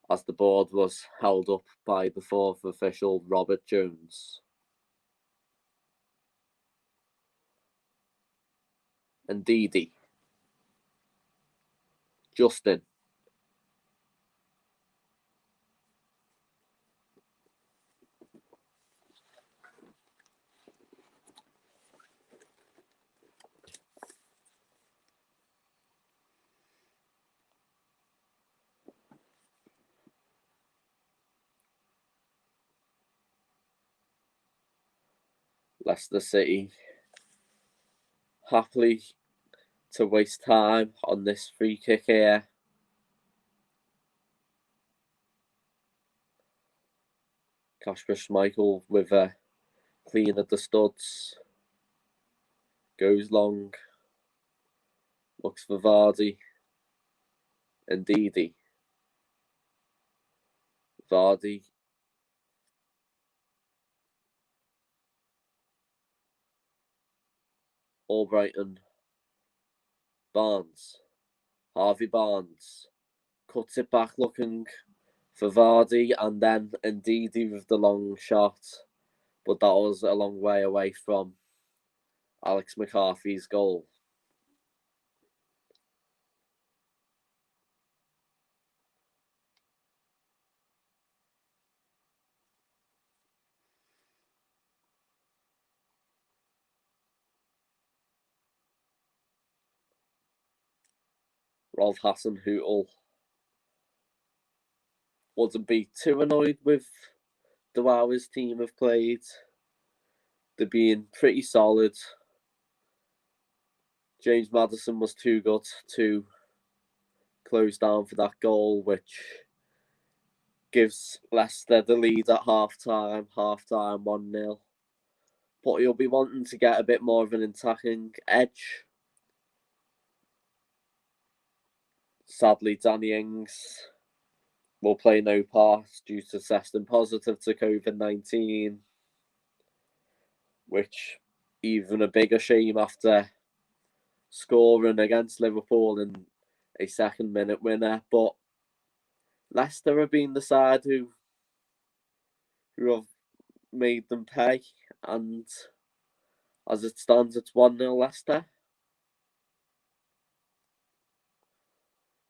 A: as the board was held up by the fourth official, Robert Jones. And Didi. Justin. Leicester City happily to waste time on this free kick here. Kasper Schmeichel with a clean at the studs. Goes long. Looks for Vardy. And Didi. Vardy. Albrighton. Barnes. Harvey Barnes. Cuts it back looking for Vardy, and then Ndidi with the long shot. But that was a long way away from Alex McCarthy's goal. Rolf Hasenhüttl wouldn't be too annoyed with the how his team have played. They're being pretty solid. James Maddison was too good to close down for that goal, which gives Leicester the lead at half-time 1-0. But he'll be wanting to get a bit more of an attacking edge. Sadly, Danny Ings will play no part due to testing positive to COVID-19, which even a bigger shame after scoring against Liverpool in a second-minute winner. But Leicester have been the side who have made them pay, and as it stands, it's 1-0 Leicester.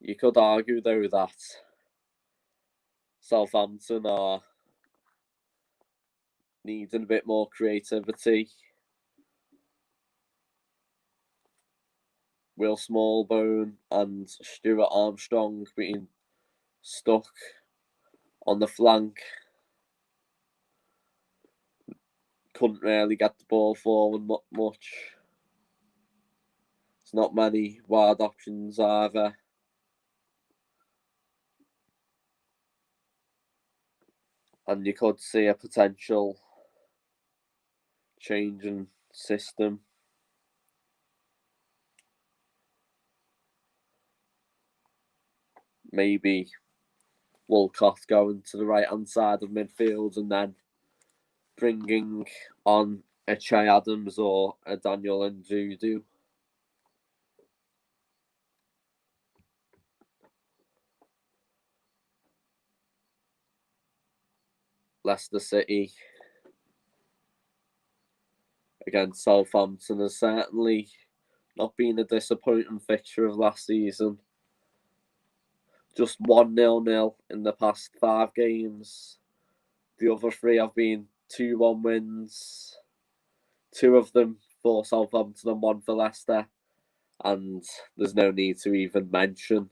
A: You could argue, though, that Southampton are needing a bit more creativity. Will Smallbone and Stuart Armstrong being stuck on the flank. Couldn't really get the ball forward much. There's not many wide options either. And you could see a potential change in system. Maybe Walcott going to the right-hand side of midfield and then bringing on a Che Adams or a Daniel Ndudu. Leicester City against Southampton has certainly not been a disappointing fixture of last season. Just 1-0 in the past 5 games. The other 3 have been 2-1 wins. 2 of them for Southampton and 1 for Leicester. And there's no need to even mention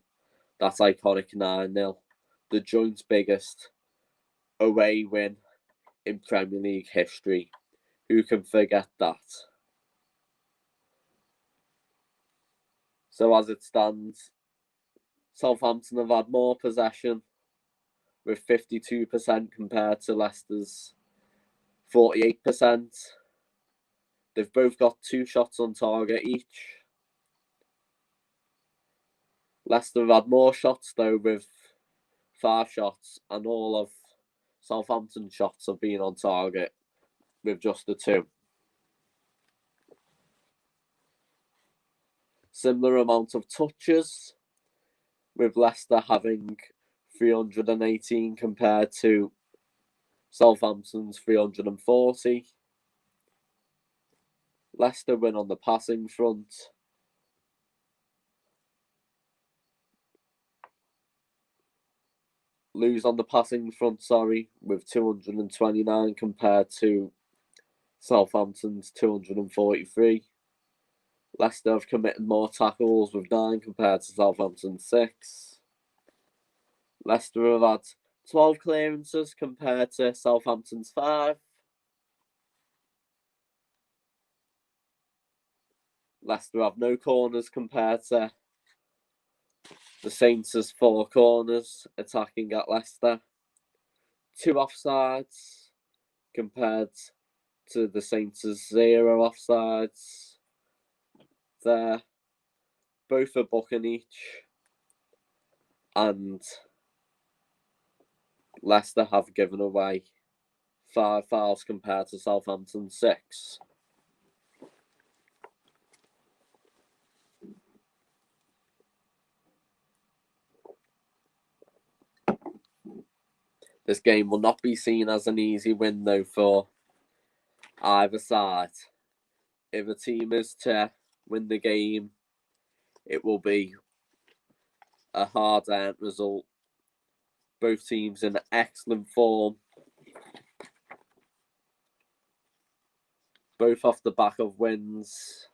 A: that iconic 9-0. The joint biggest away win in Premier League history. Who can forget that? So as it stands, Southampton have had more possession with 52% compared to Leicester's 48%. They've both got 2 shots on target each. Leicester have had more shots though, with 5 shots, and all of Southampton's shots have been on target with just the 2. Similar amount of touches, with Leicester having 318 compared to Southampton's 340. Leicester win on the passing front. Lose on the passing front, with 229 compared to Southampton's 243. Leicester have committed more tackles with 9 compared to Southampton's 6. Leicester have had 12 clearances compared to Southampton's 5. Leicester have no corners compared to the Saints' 4 corners attacking at Leicester. 2 offsides compared to the Saints' 0 offsides. There, both a booking each, and Leicester have given away 5 fouls compared to Southampton's 6. This game will not be seen as an easy win though for either side. If a team is to win the game, it will be a hard-earned result. Both teams in excellent form. Both off the back of wins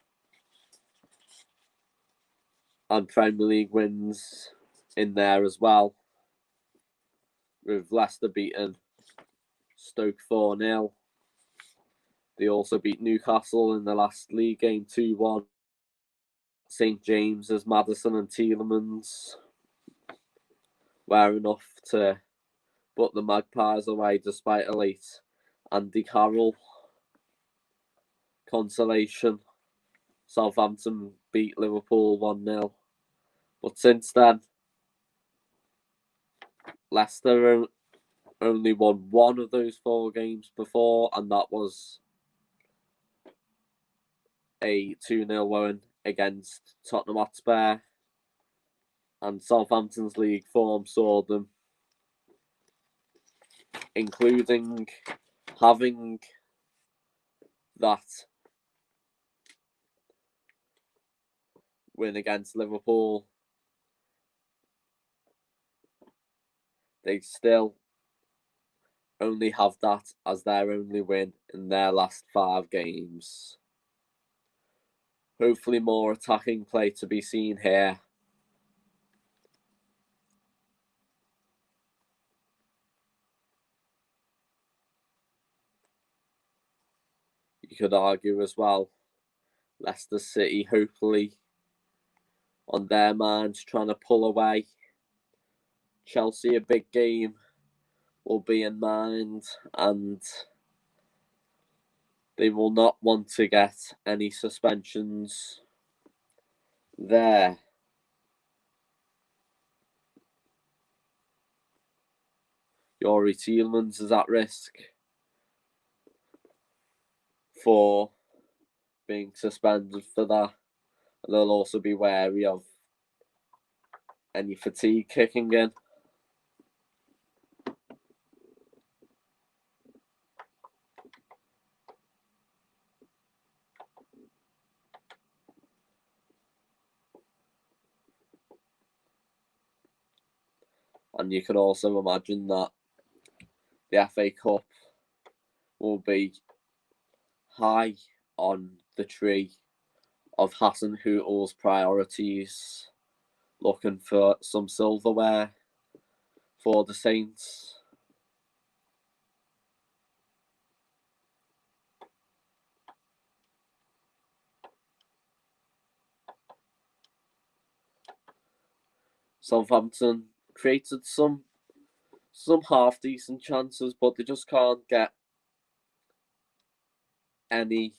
A: and Premier League wins in there as well. With Leicester beating Stoke 4-0. They also beat Newcastle in the last league game 2-1. St James's, Maddison and Tielemans were enough to put the Magpies away despite a late Andy Carroll consolation. Southampton beat Liverpool 1-0. But since then, Leicester only won one of those 4 games before, and that was a 2-0 win against Tottenham Hotspur. And Southampton's league form saw them, including having that win against Liverpool, they still only have that as their only win in their last 5 games. Hopefully more attacking play to be seen here. You could argue as well, Leicester City hopefully on their minds trying to pull away. Chelsea, a big game will be in mind, and they will not want to get any suspensions there. Youri Tielemans is at risk for being suspended for that, and they'll also be wary of any fatigue kicking in. And you can also imagine that the FA Cup will be high on the tree of Hassan Hootel's priorities, looking for some silverware for the Saints. Southampton created some half decent chances, but they just can't get any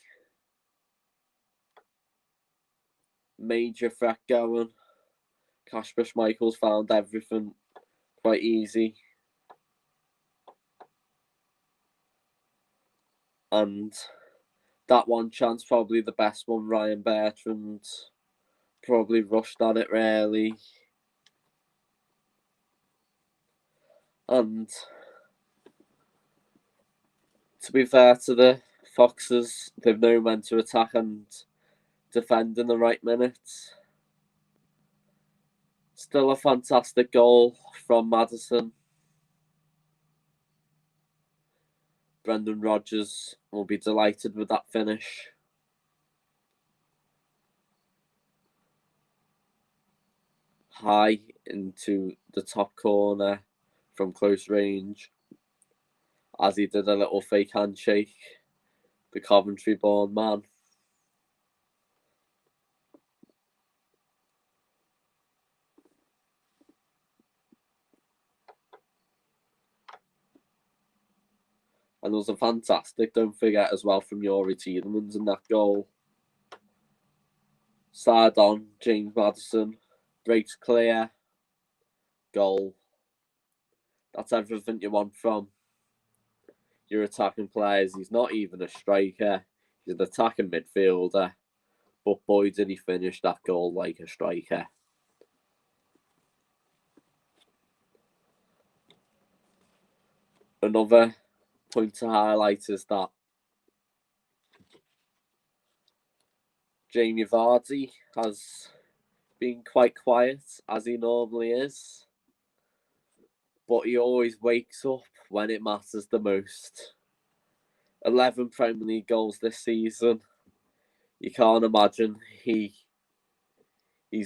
A: major threat going. Kasper Schmeichel's found everything quite easy. And that one chance, probably the best one, Ryan Bertrand probably rushed at it really. And to be fair to the Foxes, they've known when to attack and defend in the right minutes. Still a fantastic goal from Maddison. Brendan Rodgers will be delighted with that finish. High into the top corner from close range, as he did a little fake handshake, the Coventry-born man. And it was a fantastic, don't forget as well, from Youri Tielemans in that goal. Side on, James Maddison, breaks clear, goal. That's everything you want from your attacking players. He's not even a striker, he's an attacking midfielder. But boy, did he finish that goal like a striker. Another point to highlight is that Jamie Vardy has been quite quiet, as he normally is. But he always wakes up when it matters the most. 11 Premier League goals this season. You can't imagine he's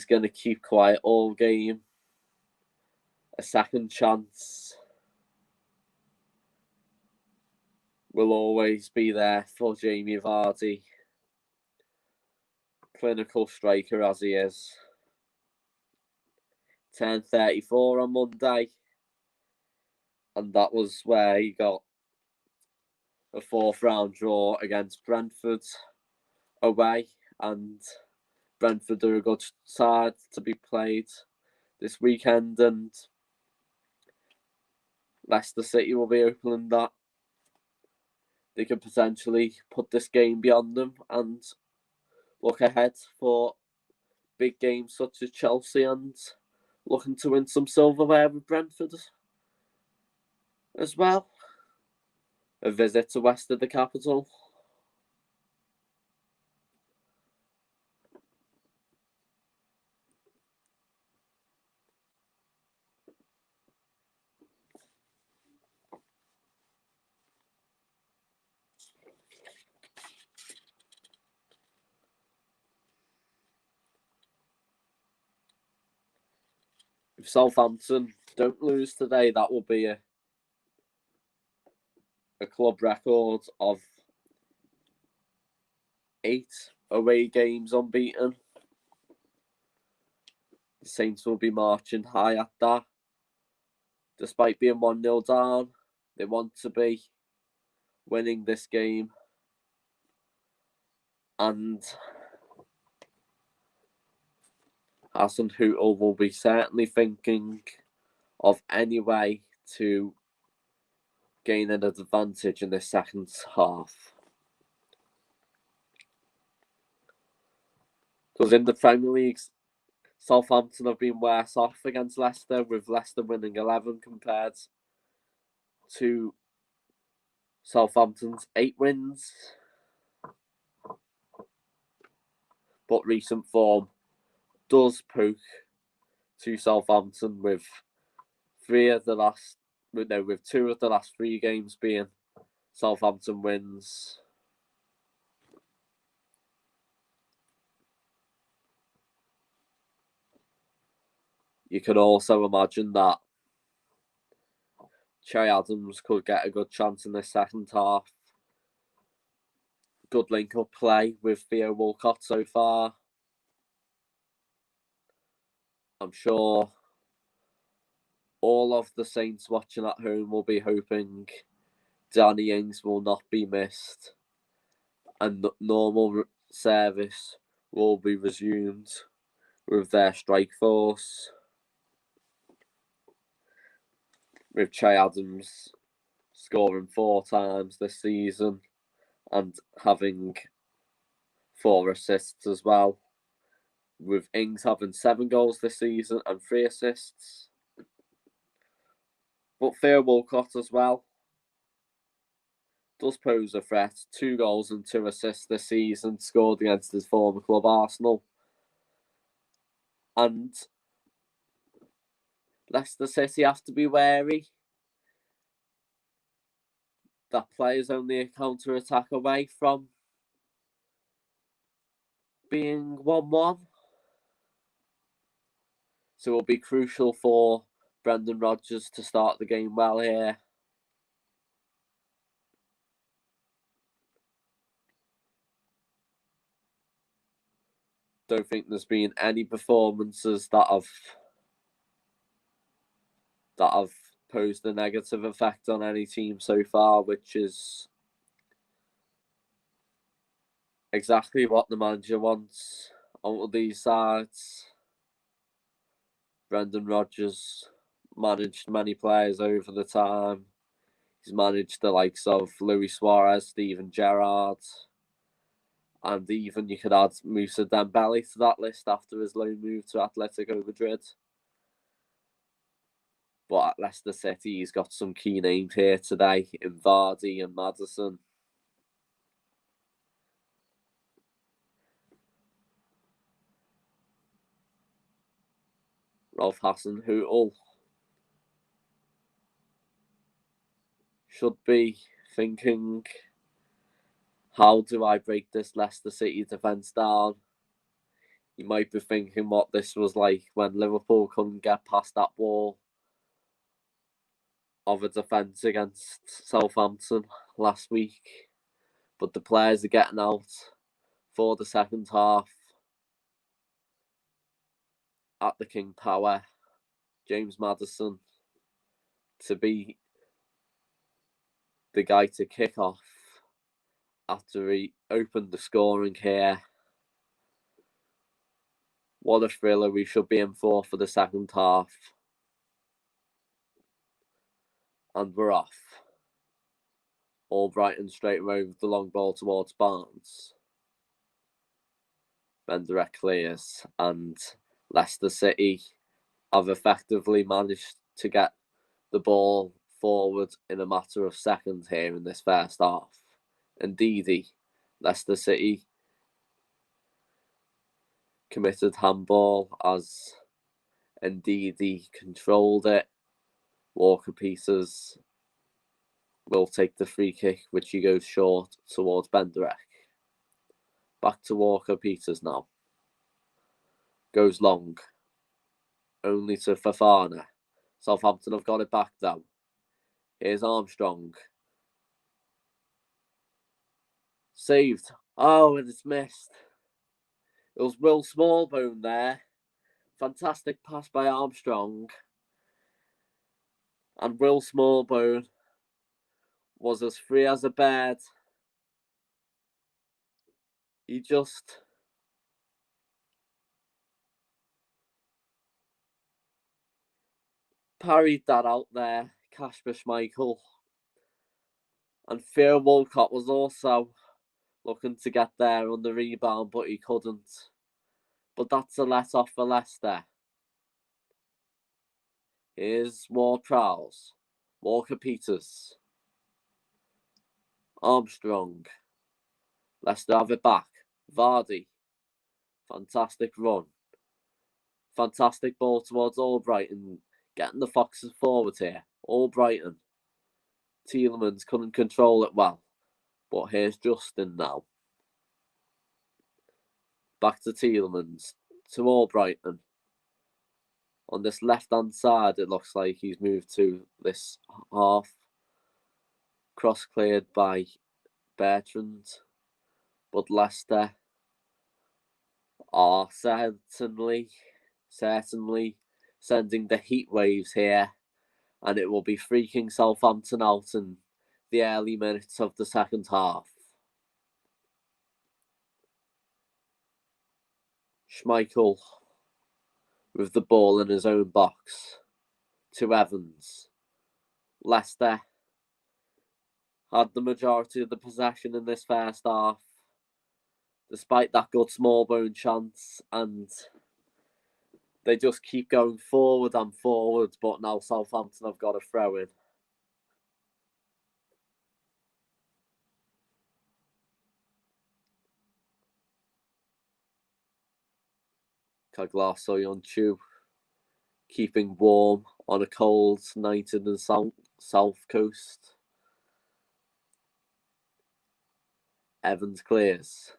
A: going to keep quiet all game. A second chance will always be there for Jamie Vardy. clinical striker as he is. 10:34 on Monday, and that was where he got a fourth round draw against Brentford away, and Brentford are a good side to be played this weekend, and Leicester City will be opening that. They could potentially put this game beyond them and look ahead for big games such as Chelsea and looking to win some silverware with Brentford as well. A visit to west of the capital. If Southampton don't lose today, that will be a club record of 8 away games unbeaten. The Saints will be marching high at that. Despite being 1-0 down, they want to be winning this game. And Hasenhüttl will be certainly thinking of any way to gain an advantage in this second half. Because in the Premier League, Southampton have been worse off against Leicester, with Leicester winning 11 compared to Southampton's 8 wins. But recent form does poke to Southampton with 2 of the last 3 games being Southampton wins. You can also imagine that Che Adams could get a good chance in the second half. Good link-up play with Theo Walcott so far. I'm sure all of the Saints watching at home will be hoping Danny Ings will not be missed and normal service will be resumed with their strike force. With Che Adams scoring 4 times this season and having 4 assists as well. With Ings having 7 goals this season and 3 assists. But Theo Walcott as well does pose a threat. 2 goals and 2 assists this season, scored against his former club Arsenal. And Leicester City have to be wary that players only a counter-attack away from being 1-1. So it will be crucial for Brendan Rodgers to start the game well here. Don't think there's been any performances that have posed a negative effect on any team so far, which is exactly what the manager wants out of these sides. Brendan Rodgers managed many players over the time. He's managed the likes of Luis Suarez, Steven Gerrard, and even you could add Moussa Dembele to that list after his loan move to Atletico Madrid. But at Leicester City, he's got some key names here today in Vardy and Maddison. Rolf Hasenhüttl should be thinking, how do I break this Leicester City defence down? You might be thinking what this was like when Liverpool couldn't get past that wall of a defence against Southampton last week. But the players are getting out for the second half. at the King Power, James Maddison, to be the guy to kick off after he opened the scoring here. What a thriller we should be in for the second half. And we're off. Albrighton straight away with the long ball towards Barnes. Benderek clears, and Leicester City have effectively managed to get the ball forward in a matter of seconds here in this first half. Indeedy, Leicester City committed handball as Indeedy controlled it. Walker Peters will take the free kick, which he goes short towards Benderek. Back to Walker Peters now. Goes long. Only to Fofana. Southampton have got it back though. Here's Armstrong. Saved. Oh, and it's missed. It was Will Smallbone there. Fantastic pass by Armstrong. And Will Smallbone was as free as a bird. He just parried that out there, Kasper Schmeichel. And Theo Walcott was also looking to get there on the rebound, but he couldn't. But that's a let-off for Leicester. Here's Ward-Prowse. Walker Peters. Armstrong. Leicester have it back. Vardy. Fantastic run. Fantastic ball towards Albrighton. Getting the Foxes forward here. Albrighton. Tielemans couldn't control it well. But here's Justin now. Back to Tielemans. To Albrighton. On this left-hand side, it looks like he's moved to this half. Cross cleared by Bertrand. But Leicester are certainly sending the heat waves here. And it will be freaking Southampton out in the early minutes of the second half. Schmeichel with the ball in his own box to Evans. Leicester had the majority of the possession in this first half, despite that good Smallbone chance, and they just keep going forward and forward, but now Southampton have got a throw in. Kaglar-Soyuncu keeping warm on a cold night in the south coast. Evans clears.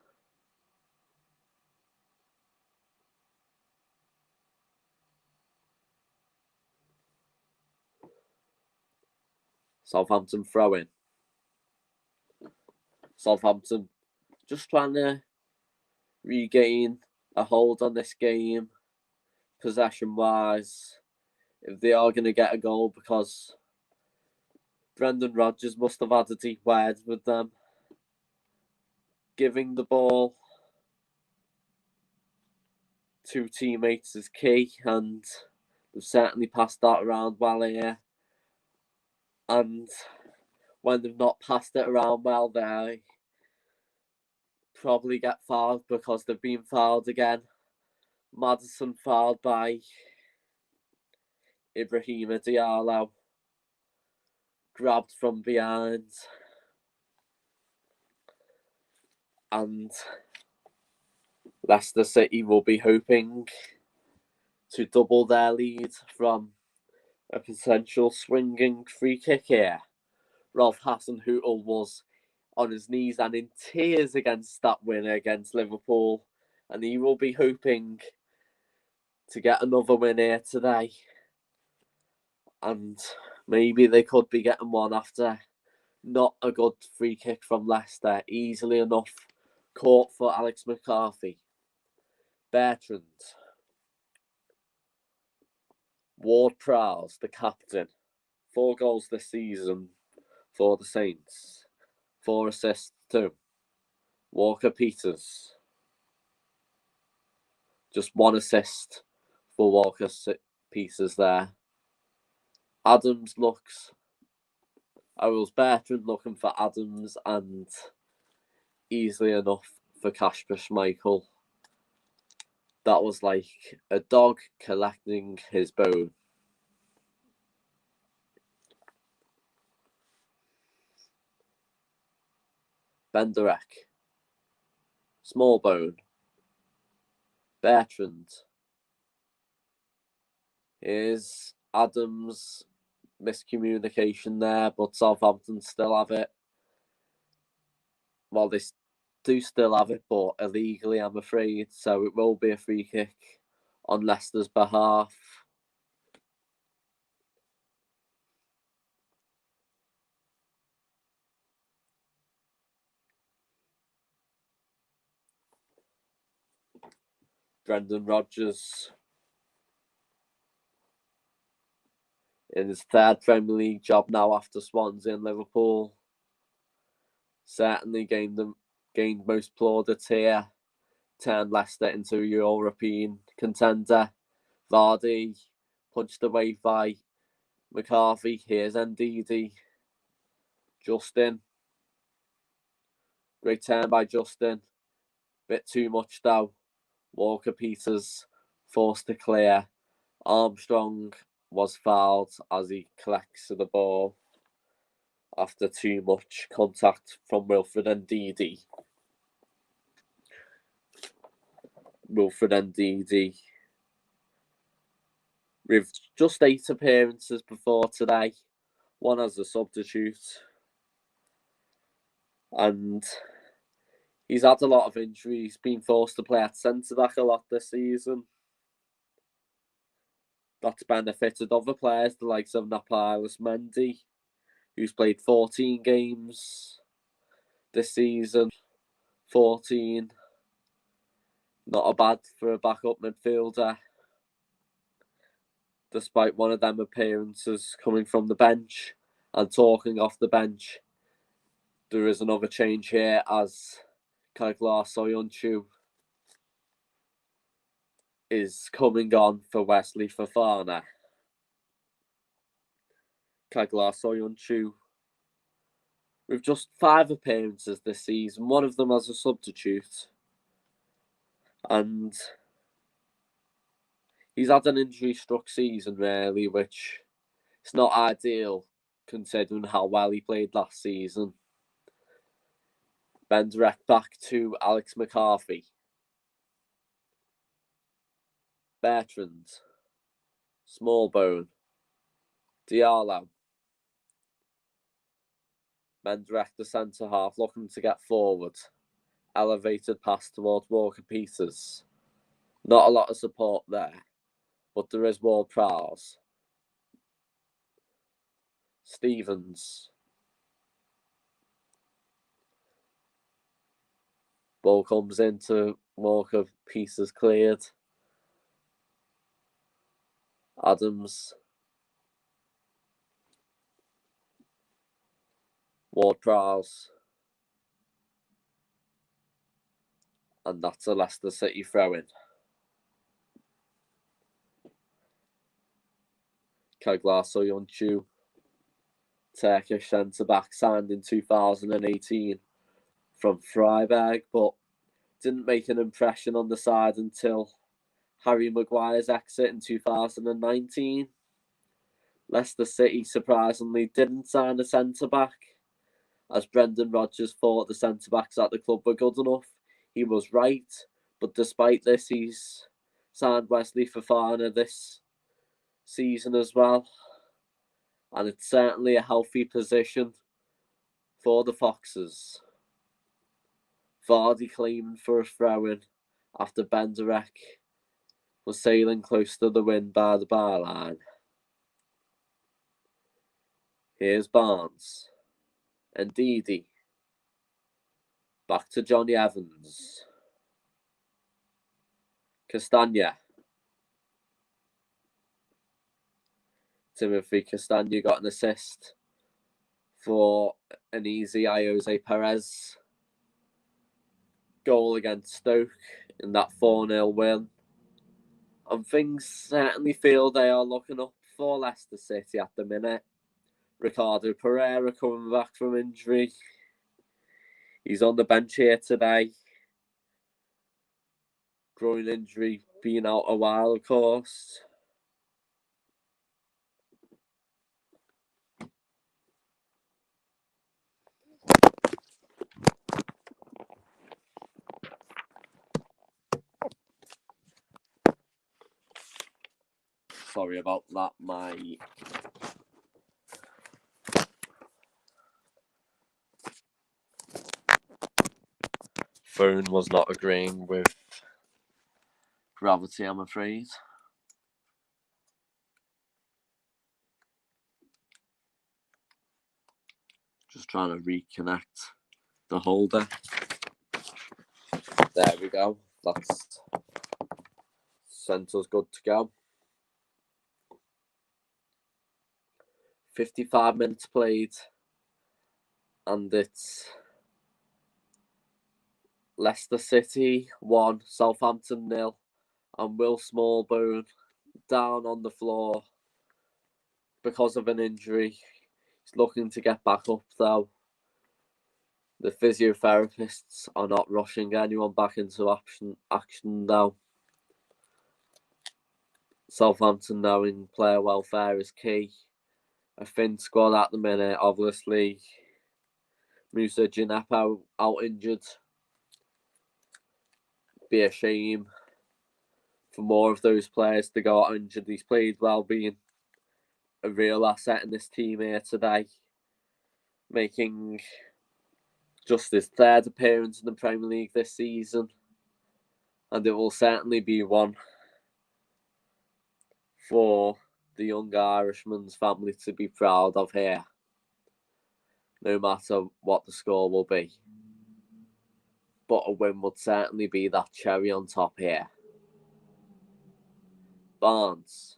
A: Southampton throwing. Southampton just trying to regain a hold on this game, possession-wise, if they are going to get a goal, because Brendan Rodgers must have had a deep word with them. Giving the ball to teammates is key, and they've certainly passed that around well here. And when they've not passed it around well, they probably get fouled because they've been fouled again. Maddison fouled by Ibrahima Diallo. Grabbed from behind. And Leicester City will be hoping to double their lead from a potential swinging free kick here. Rolf Hasenhüttl was on his knees and in tears against that win against Liverpool, and he will be hoping to get another win here today. And maybe they could be getting one after not a good free kick from Leicester. Easily enough caught for Alex McCarthy. Bertrand. Ward-Prowse, the captain, 4 goals this season for the Saints, 4 assists too. Walker-Peters, just 1 assist for Walker-Peters there. Adams looks... I was Bertrand looking for Adams, and easily enough for Kasper Schmeichel. That was like a dog collecting his bone. Benderek, small bone. Bertrand. Here's Adams' miscommunication there, but Southampton still have it. Well, they do still have it, but illegally, I'm afraid. So it will be a free kick on Leicester's behalf. Brendan Rodgers in his 3rd Premier League job now after Swansea and Liverpool. Certainly gained most plaudits here. Turned Leicester into a European contender. Vardy punched away by McCarthy. Here's Ndidi. Justin. Great turn by Justin. Bit too much though. Walker-Peters forced to clear. Armstrong was fouled as he collects the ball after too much contact from Wilfred Ndidi. Wilfred Ndidi with just 8 appearances before today, 1 as a substitute, and he's had a lot of injuries, been forced to play at centre-back a lot this season. That's benefited other players, the likes of Napilis Mendy, who's played 14 games this season. 14. Not a bad for a backup midfielder, despite one of them appearances coming from the bench. And talking off the bench, there is another change here as Kaglar Soyuncu is coming on for Wesley Fofana. Kaglar Soyuncu with just 5 appearances this season, 1 of them as a substitute. And he's had an injury-struck season, really, which is not ideal considering how well he played last season. Benderek back to Alex McCarthy. Bertrand. Smallbone. Diallo. Benderek, the centre-half, looking to get forward. Elevated pass towards Walker-Peters. Not a lot of support there, but there is Ward-Prowse. Stevens. Ball comes into Walker-Peters cleared. Adams. Ward-Prowse. And that's a Leicester City throw-in. Kaglar Soyuncu, Turkish centre-back, signed in 2018 from Freiburg, but didn't make an impression on the side until Harry Maguire's exit in 2019. Leicester City surprisingly didn't sign a centre-back, as Brendan Rodgers thought the centre-backs at the club were good enough. He was right, but despite this, he's signed Wesley Fofana this season as well. And it's certainly a healthy position for the Foxes. Vardy claiming for a throw-in after Benderek was sailing close to the wind by the byline. Here's Barnes. Ndidi. Back to Johnny Evans. Castagna. Timothy Castagne got an assist for an easy Jose Perez goal against Stoke in that 4-0 win. And things certainly feel they are looking up for Leicester City at the minute. Ricardo Pereira coming back from injury. He's on the bench here today. Groin injury, being out a while, of course. Sorry about that. My phone was not agreeing with gravity, I'm afraid. Just trying to reconnect the holder. There we go. That's sent us good to go. 55 minutes played, and it's Leicester City 1, Southampton 0, and Will Smallbone down on the floor because of an injury. He's looking to get back up though. The physiotherapists are not rushing anyone back into action though. Southampton knowing player welfare is key. A thin squad at the minute, obviously. Musa Ginep out injured. Be a shame for more of those players to go out injured. He's played well, being a real asset in this team here today, making just his third appearance in the Premier League this season, and it will certainly be one for the young Irishman's family to be proud of here, no matter what the score will be. But a win would certainly be that cherry on top here. Barnes.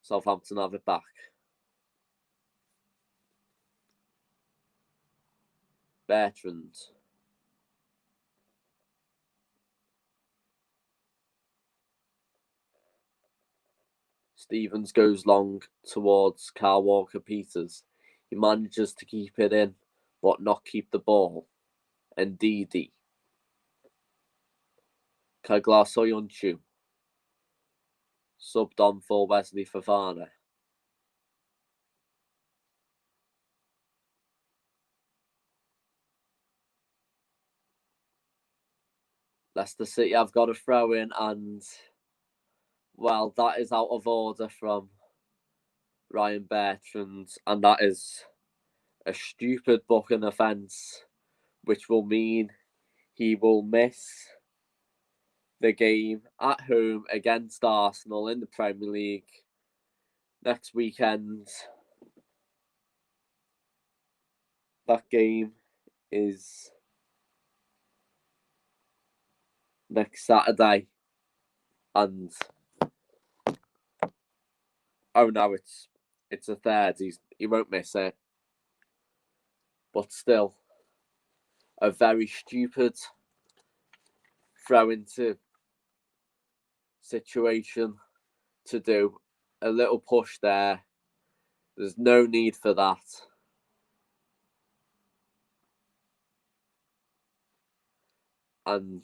A: Southampton have it back. Bertrand. Stevens goes long towards Kyle Walker-Peters. He manages to keep it in, but not keep the ball. And Ndidi. Kagla Soyuncu. Subbed on for Wesley Fofana. Leicester City have got a throw in, and well, that is out of order from Ryan Bertrand, and that is a stupid booking offence, which will mean he will miss the game at home against Arsenal in the Premier League next weekend. That game is next Saturday, and oh no, it's a third. He won't miss it, but still, a very stupid throw into situation to do. A little push there. There's no need for that. And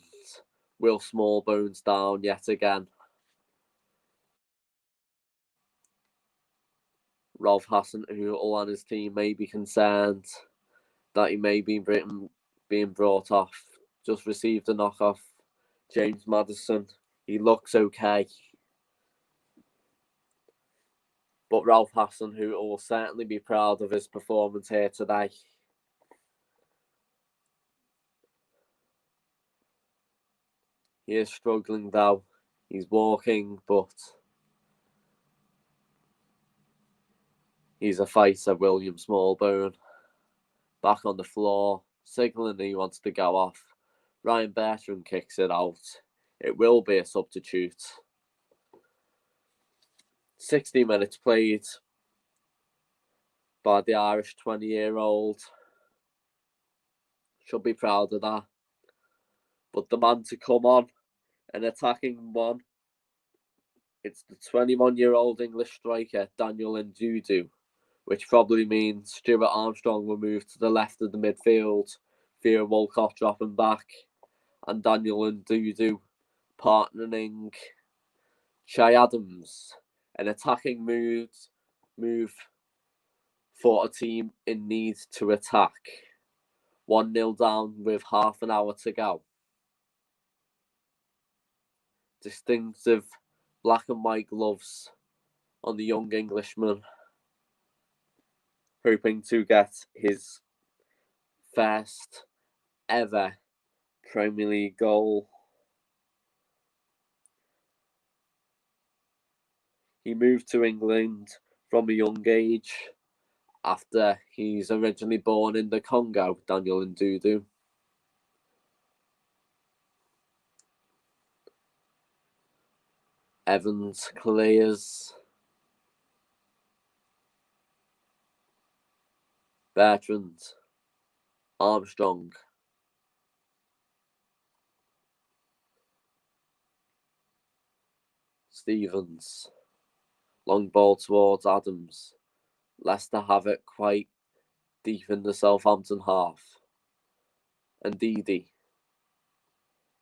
A: Will Smallbone's down yet again. Rolf Hasenhüttl and his team may be concerned that he may be being brought off. Just received a knock off James Maddison. He looks okay. But Ralph Hasenhüttl will certainly be proud of his performance here today. He is struggling though. He's walking, but he's a fighter, William Smallbone. Back on the floor, signalling he wants to go off. Ryan Bertrand kicks it out. It will be a substitute. 60 minutes played by the Irish 20-year-old. Should be proud of that. But the man to come on, an attacking one, it's the 21-year-old English striker, Daniel Ndudu, which probably means Stuart Armstrong will move to the left of the midfield, Theo Walcott dropping back, and Daniel Ndudu partnering Che Adams. An attacking move for a team in need to attack. 1-0 down with half an hour to go. Distinctive black and white gloves on the young Englishman, hoping to get his first ever Premier League goal. He moved to England from a young age after he's originally born in the Congo, Daniel Ndudu. Evans clears. Bertrand. Armstrong. Stevens. Long ball towards Adams. Leicester have it quite deep in the Southampton half. And Ndidi.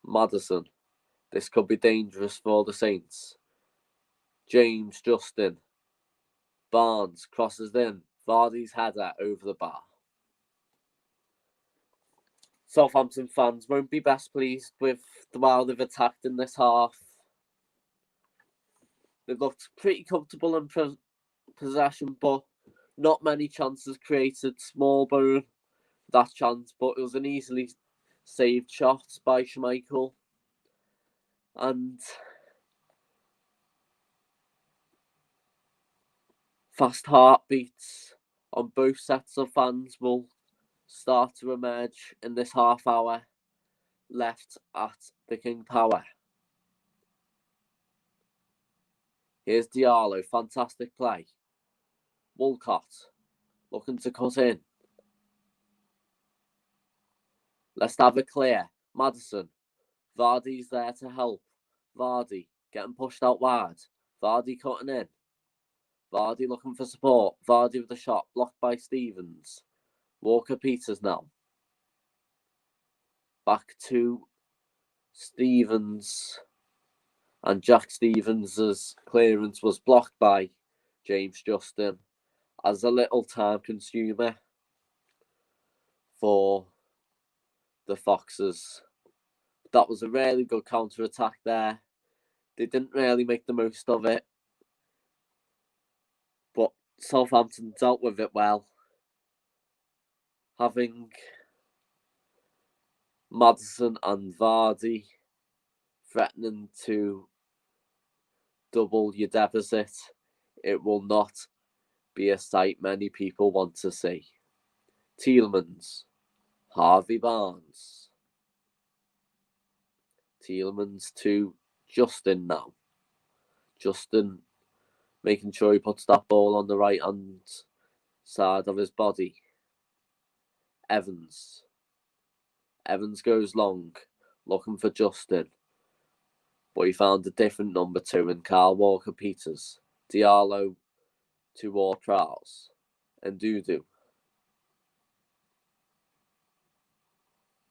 A: Maddison. This could be dangerous for the Saints. James Justin. Barnes crosses in. Vardy's header over the bar. Southampton fans won't be best pleased with the way they've attacked in this half. They've looked pretty comfortable in possession, but not many chances created. Smallbone, that chance, but it was an easily saved shot by Schmeichel. And fast heartbeats on both sets of fans will start to emerge in this half hour left at the King Power. Here's Diallo, fantastic play. Walcott looking to cut in. Let's have it clear. Maddison. Vardy's there to help. Vardy getting pushed out wide. Vardy cutting in. Vardy looking for support. Vardy with a shot blocked by Stevens. Walker-Peters now. Back to Stevens. And Jack Stevens' clearance was blocked by James Justin as a little time consumer for the Foxes. That was a really good counter-attack there. They didn't really make the most of it, but Southampton dealt with it well, having Maddison and Vardy threatening to double your deficit. It will not be a sight many people want to see. Tielemans, Harvey Barnes. Tielemans to Justin now. Justin making sure he puts that ball on the right hand side of his body. Evans. Evans goes long, looking for Justin. But he found a different number 2 in Kyle Walker-Peters. Diallo to Ward-Prowse. And Ndudu.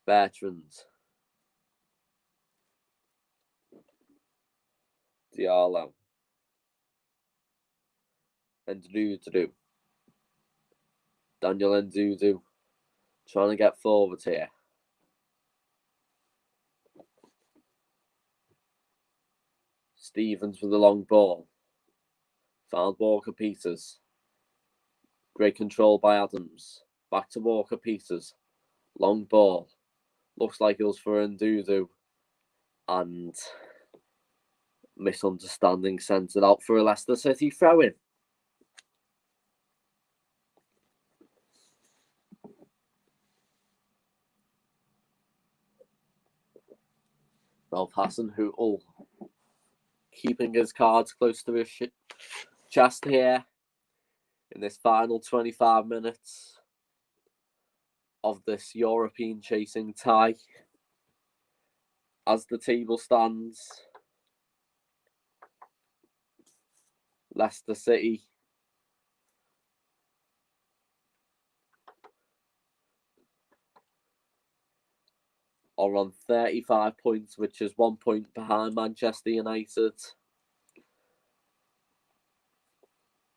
A: Bertrand. Diallo. And Ndudu. Daniel Ndudu trying to get forward here. Stevens with the long ball. Found Walker-Peters. Great control by Adams. Back to Walker-Peters. Long ball. Looks like it was for Ndudu. And misunderstanding sent it out for a Leicester City throw-in. Ralph Hassan, who keeping his cards close to his chest here in this final 25 minutes of this European chasing tie. As the table stands, Leicester City are on 35 points, which is 1 point behind Manchester United.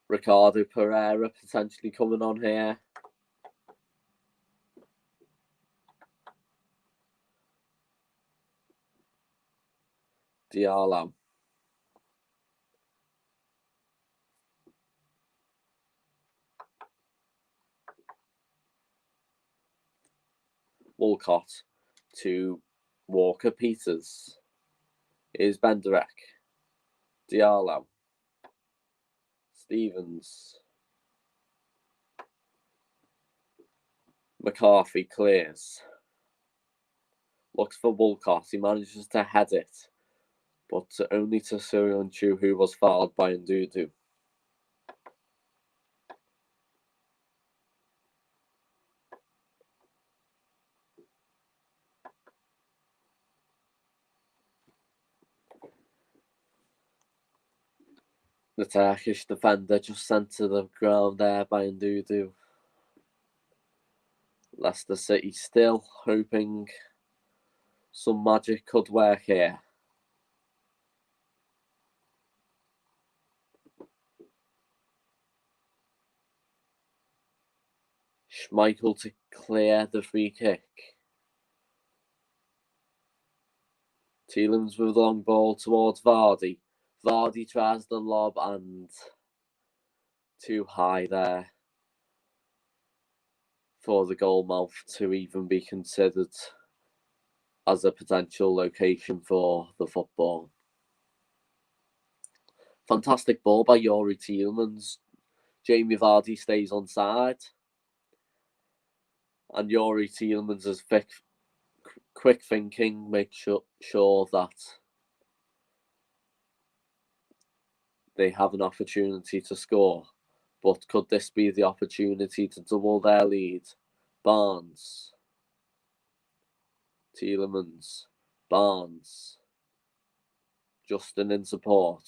A: Ricardo Pereira potentially coming on here. Diallo. Walcott to Walker Peters. Here's Benderek. Diallo. Stevens. McCarthy clears. Looks for Walcott. He manages to head it, but only to Soyuncu, who was fouled by Ndudu. The Turkish defender just sent to the ground there by Ndudu. Leicester City still hoping some magic could work here. Schmeichel to clear the free kick. Tielemans with a long ball towards Vardy. Vardy tries the lob and too high there for the goal mouth to even be considered as a potential location for the football. Fantastic ball by Youri Tielemans. Jamie Vardy stays onside. And Youri Tielemans' quick thinking makes sure that they have an opportunity to score. But could this be the opportunity to double their lead? Barnes. Tielemans. Barnes. Justin in support.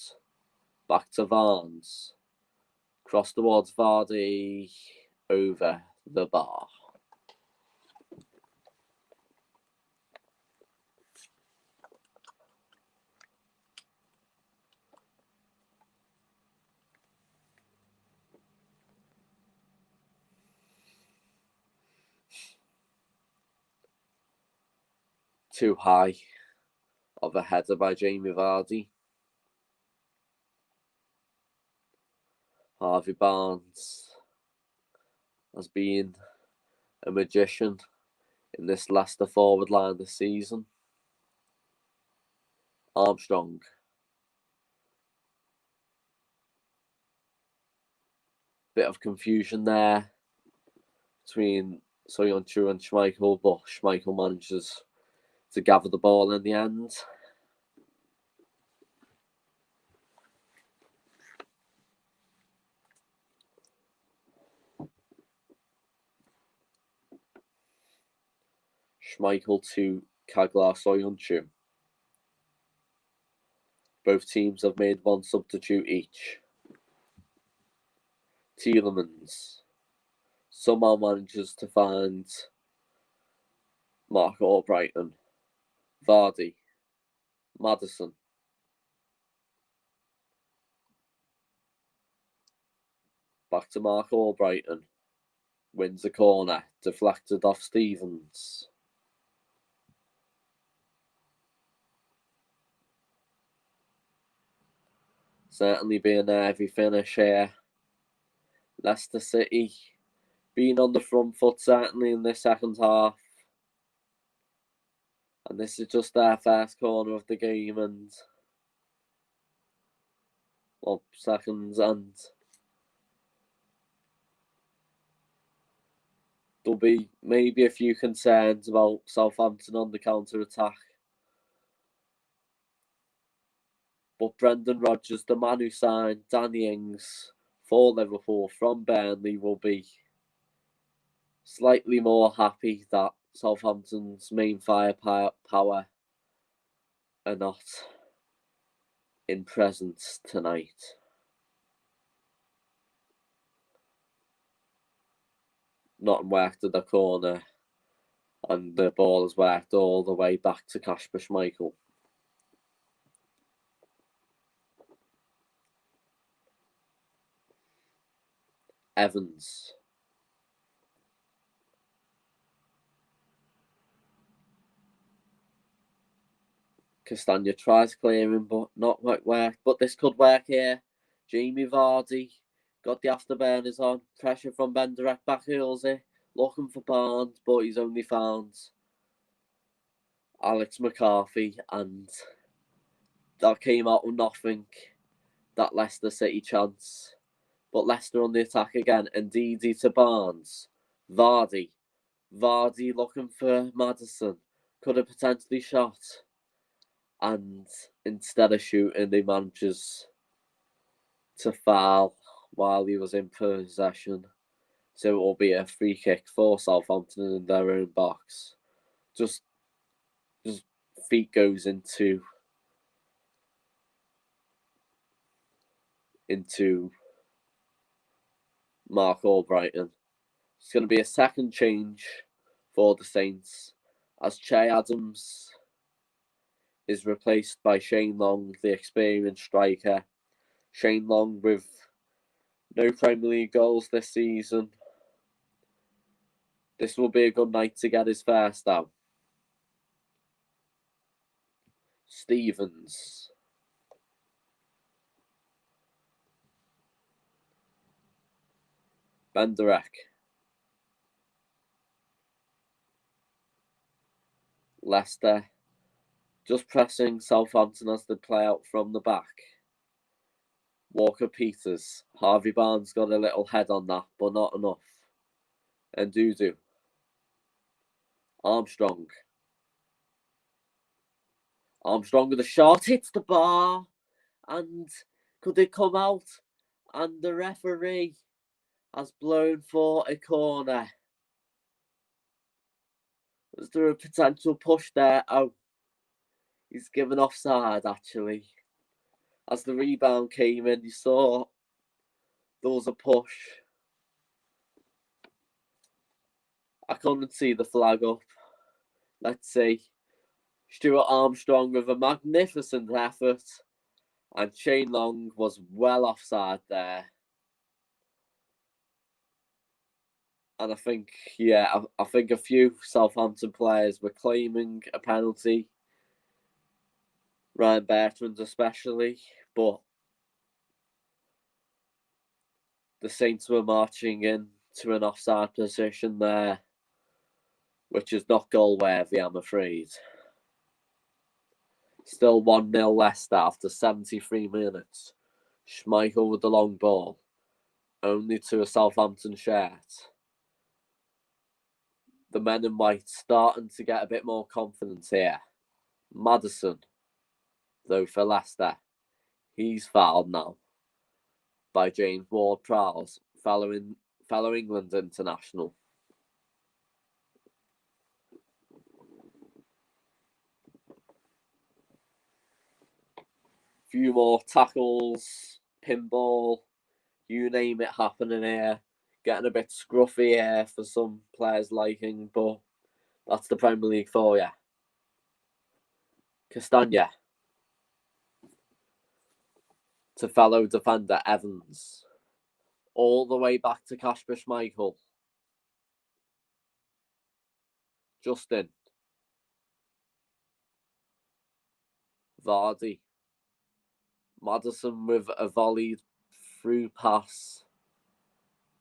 A: Back to Barnes. Cross towards Vardy. Over the bar. Too high of a header by Jamie Vardy. Harvey Barnes has been a magician in this Leicester forward line this season. Armstrong. Bit of confusion there between Soyuncu and Schmeichel, but Schmeichel manages to gather the ball in the end. Schmeichel to Kaglar Soyuncu. Both teams have made one substitute each. Tielemans somehow manages to find Mark Albrighton. Vardy. Maddison. Back to Mark Albrighton. Wins a corner. Deflected off Stevens. Certainly be a nervy finish here. Leicester City being on the front foot certainly in this second half. And this is just their first corner of the game and seconds, and there'll be maybe a few concerns about Southampton on the counter-attack. But Brendan Rodgers, the man who signed Danny Ings for Liverpool from Burnley, will be slightly more happy that Southampton's main firepower are not in presence tonight. Not worked at the corner, and the ball is worked all the way back to Kasper Schmeichel. Evans. Castagna tries clearing, but not quite worked. But this could work here. Jamie Vardy got the afterburners on. Pressure from Benderek, back heels it. Looking for Barnes, but he's only found Alex McCarthy, and that came out of nothing, that Leicester City chance. But Leicester on the attack again. Ndidi to Barnes. Vardy looking for Maddison. Could have potentially shot. And instead of shooting, he manages to foul while he was in possession. So it will be a free kick for Southampton in their own box. Just feet goes into Mark Albrighton. It's going to be a second change for the Saints as Che Adams is replaced by Shane Long, the experienced striker. Shane Long with no Premier League goals this season. This will be a good night to get his first out. Stevens. Benderek. Leicester just pressing Southampton as they play out from the back. Walker-Peters. Harvey Barnes got a little head on that, but not enough. And Dudu. Armstrong with a shot, hits the bar, and could it come out? And the referee has blown for a corner. Was there a potential push there? Oh, he's given offside actually. As the rebound came in, you saw there was a push. I couldn't see the flag up. Let's see. Stuart Armstrong with a magnificent effort, and Shane Long was well offside there. And I think a few Southampton players were claiming a penalty. Ryan Bertrand especially, but the Saints were marching in to an offside position there, which is not goal worthy, I'm afraid. Still 1-0 Leicester after 73 minutes. Schmeichel with the long ball, only to a Southampton shirt. The men in white starting to get a bit more confidence here. Maddison, though, for Leicester, he's fouled now by James Ward-Prowse, fellow England international. Few more tackles, pinball, you name it happening here. Getting a bit scruffy here for some players' liking, but that's the Premier League for you. Castagna to fellow defender Evans. All the way back to Kasper Schmeichel. Justin. Vardy. Maddison with a volleyed through pass.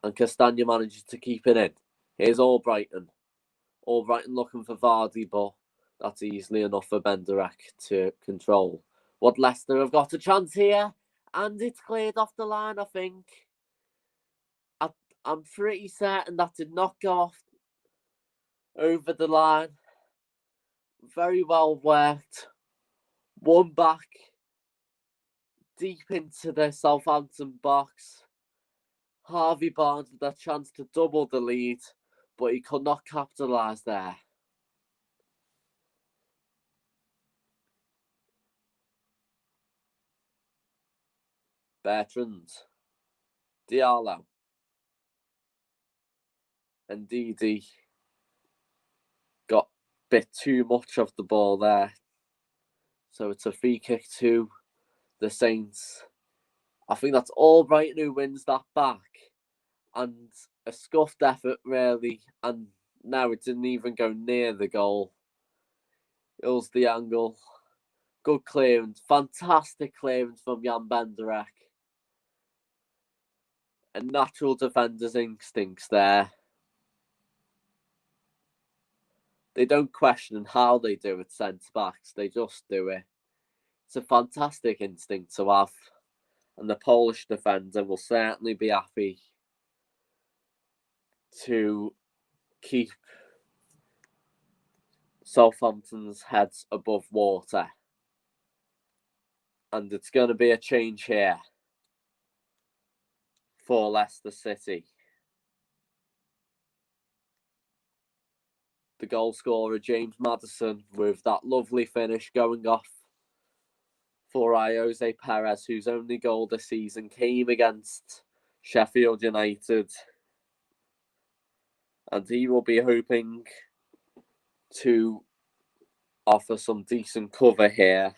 A: And Castagna manages to keep it in. Here's Albrighton. Albrighton looking for Vardy, but that's easily enough for Benderek to control. Would Leicester have got a chance here? And it's cleared off the line, I think. I'm pretty certain that did not go off over the line. Very well worked. One back Deep into the Southampton box. Harvey Barnes with a chance to double the lead, but he could not capitalise there. Bertrand, Diallo, and Didi got a bit too much of the ball there. So it's a free kick to the Saints. I think that's Albrighton who wins that back. And a scuffed effort, really. And now it didn't even go near the goal. It was the angle. Good clearance. Fantastic clearance from Jan Benderek. And natural defender's instincts there. They don't question how they do it, centre-backs. They just do it. It's a fantastic instinct to have. And the Polish defender will certainly be happy to keep Southampton's heads above water. And it's going to be a change here for Leicester City. The goal scorer, James Maddison, with that lovely finish going off for Jose Perez, whose only goal this season came against Sheffield United. And he will be hoping to offer some decent cover here.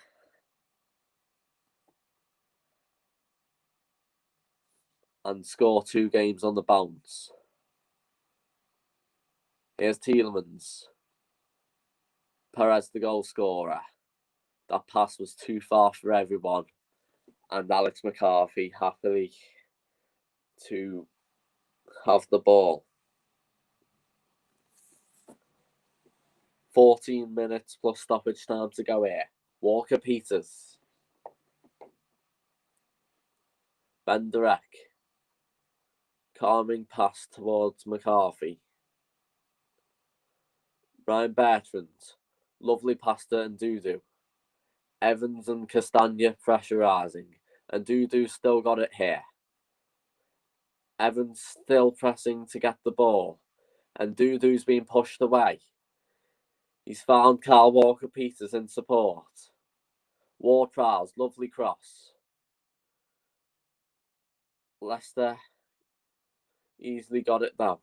A: And score 2 games on the bounce. Here's Tielemans. Perez, the goal scorer. That pass was too far for everyone. And Alex McCarthy happily to have the ball. 14 minutes plus stoppage time to go here. Walker-Peters. Benderek. Calming pass towards McCarthy. Ryan Bertrand. Lovely pass to Ndudu. Evans and Castagna pressurising. And Ndudu's still got it here. Evans still pressing to get the ball. And Ndudu's being pushed away. He's found Kyle Walker-Peters in support. Ward-Prowse, lovely cross. Leicester easily got it though.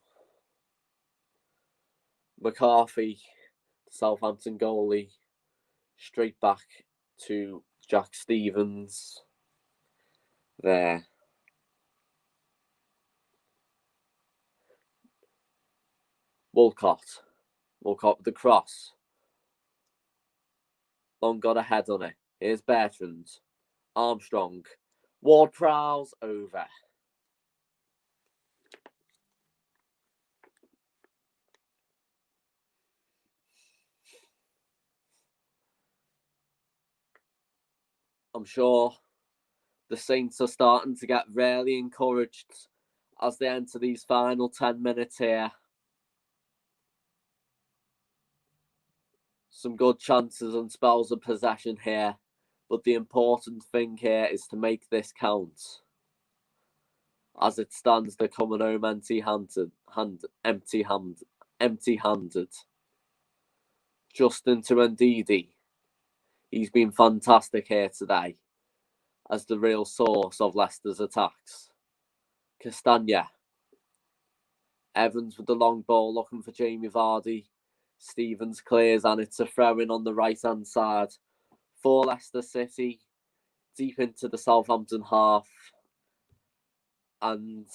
A: McCarthy, Southampton goalie, straight back to Jack Stevens. There. Walcott with the cross. Long got a head on it. Here's Bertrand. Armstrong. Ward-Prowse over. I'm sure the Saints are starting to get really encouraged as they enter these final 10 minutes here. Some good chances and spells of possession here. But the important thing here is to make this count. As it stands, they're coming home empty-handed. Justin to Ndidi. He's been fantastic here today as the real source of Leicester's attacks. Castagna. Evans with the long ball looking for Jamie Vardy. Stevens clears and it's a throw-in on the right-hand side for Leicester City. Deep into the Southampton half. And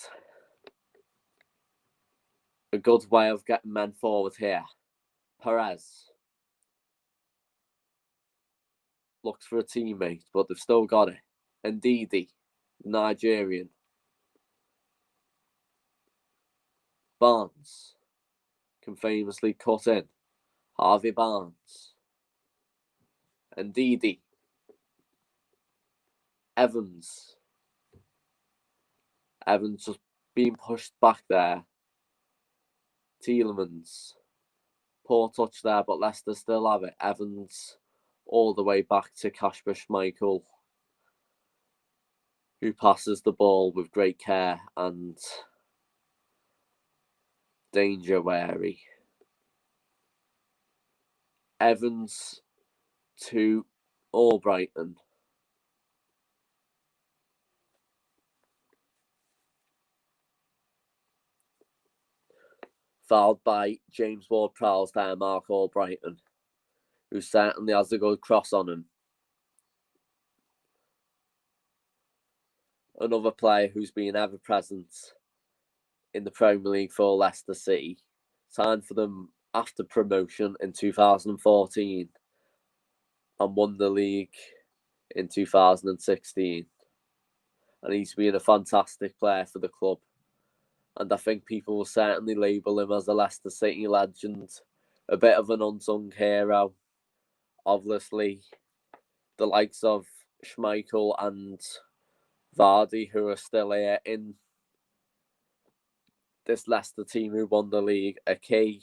A: a good way of getting men forward here. Perez. Looks for a teammate, but they've still got it. Ndidi, the Nigerian. Barnes can famously cut in. Harvey Barnes. Ndidi. Evans. Evans just being pushed back there. Tielemans. Poor touch there, but Leicester still have it. Evans all the way back to Kasper Schmeichel. who passes the ball with great care and danger wary. Evans to Albrighton. Fouled by James Ward-Prowse there, Mark Albrighton, who certainly has a good cross on him. Another player who's been ever present in the Premier League for Leicester City. Signed for them after promotion in 2014 and won the league in 2016. And he's been a fantastic player for the club. And I think people will certainly label him as a Leicester City legend, a bit of an unsung hero. Obviously, the likes of Schmeichel and Vardy, who are still here in this Leicester team who won the league, are key.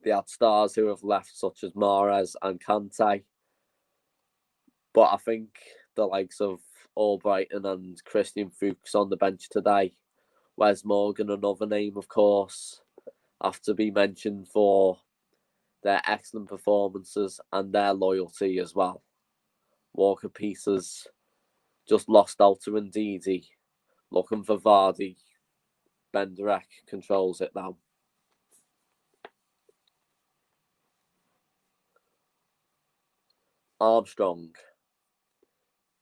A: They had stars who have left, such as Mahrez and Kante. But I think the likes of Albrighton and Christian Fuchs on the bench today, Wes Morgan, another name, of course, have to be mentioned for their excellent performances and their loyalty as well. Walker Peters just lost out to Ndidi, looking for Vardy. Benderek controls it now. Armstrong,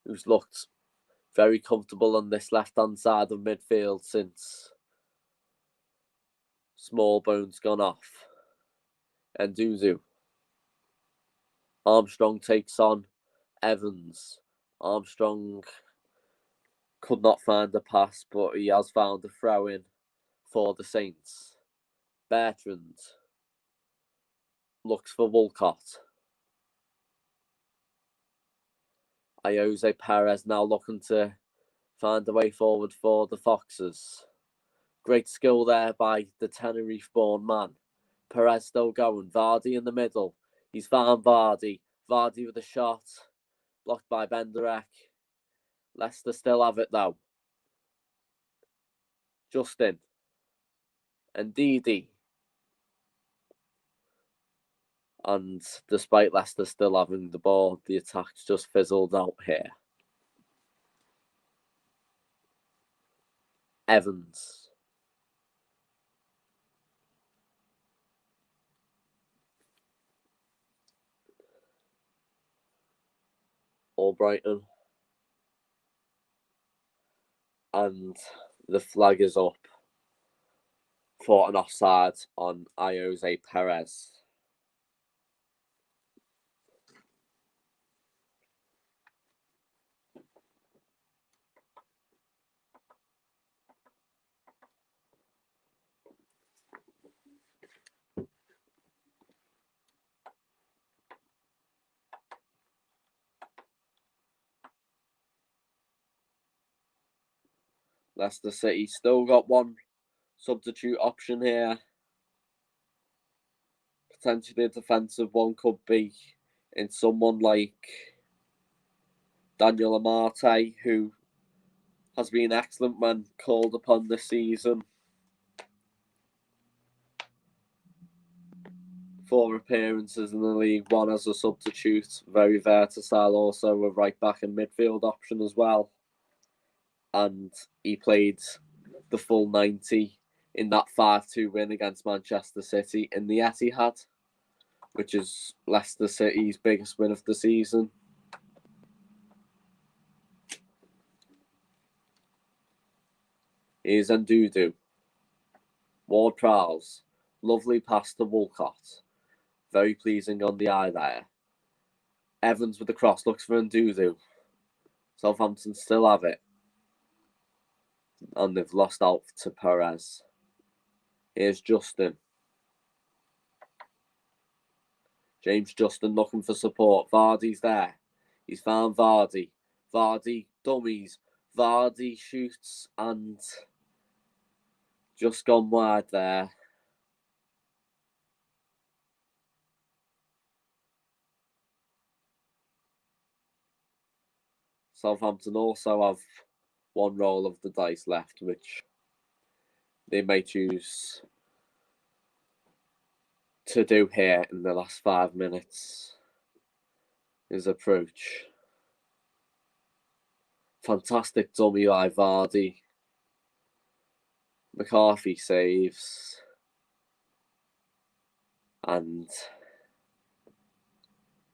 A: who's looked very comfortable on this left-hand side of midfield since Smallbone's gone off. And Duzu. Armstrong takes on Evans. Armstrong could not find a pass, but he has found a throw-in for the Saints. Bertrand looks for Walcott. Jose Perez now looking to find a way forward for the Foxes. Great skill there by the Tenerife-born man. Perez still going. Vardy in the middle. He's found Vardy. Vardy with a shot. Blocked by Benderek. Leicester still have it though. Justin. And Ndidi. And despite Leicester still having the ball, the attack's just fizzled out here. Evans. Albrighton. And the flag is up for an offside on Jose Perez. Leicester City still got one substitute option here. Potentially a defensive one could be in someone like Daniel Amate, who has been excellent when called upon this season. 4 appearances in the league, 1 as a substitute. Very versatile, also a right back and midfield option as well. And he played the full 90 in that 5-2 win against Manchester City in the Etihad, which is Leicester City's biggest win of the season. Here's Ndudu. Ward-Prowse. Lovely pass to Walcott. Very pleasing on the eye there. Evans with the cross, looks for Ndudu. Southampton still have it. And they've lost out to Perez. Here's Justin. James Justin looking for support. Vardy's there. He's found Vardy. Vardy dummies. Vardy shoots and just gone wide there. Southampton also have one roll of the dice left, which they may choose to do here in the last 5 minutes. His approach. Fantastic dummy by Vardy. McCarthy saves. And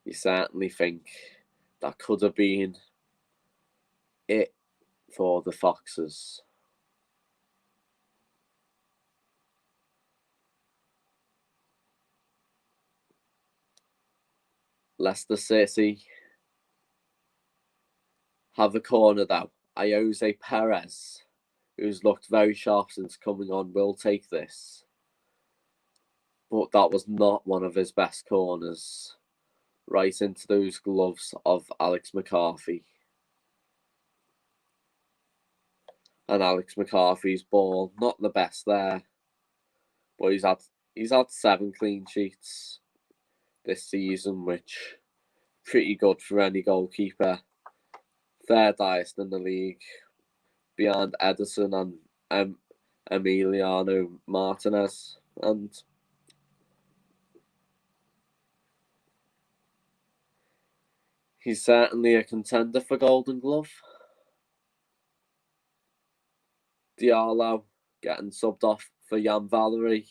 A: you certainly think that could have been it for the Foxes. Leicester City have a corner though. Jose Perez, who's looked very sharp since coming on, will take this. But that was not one of his best corners. Right into those gloves of Alex McCarthy. And Alex McCarthy's ball, not the best there. But he's had 7 clean sheets this season, which pretty good for any goalkeeper. 3rd highest in the league, behind Ederson and Emiliano Martinez. And he's certainly a contender for Golden Glove. Diallo getting subbed off for Jan Valery.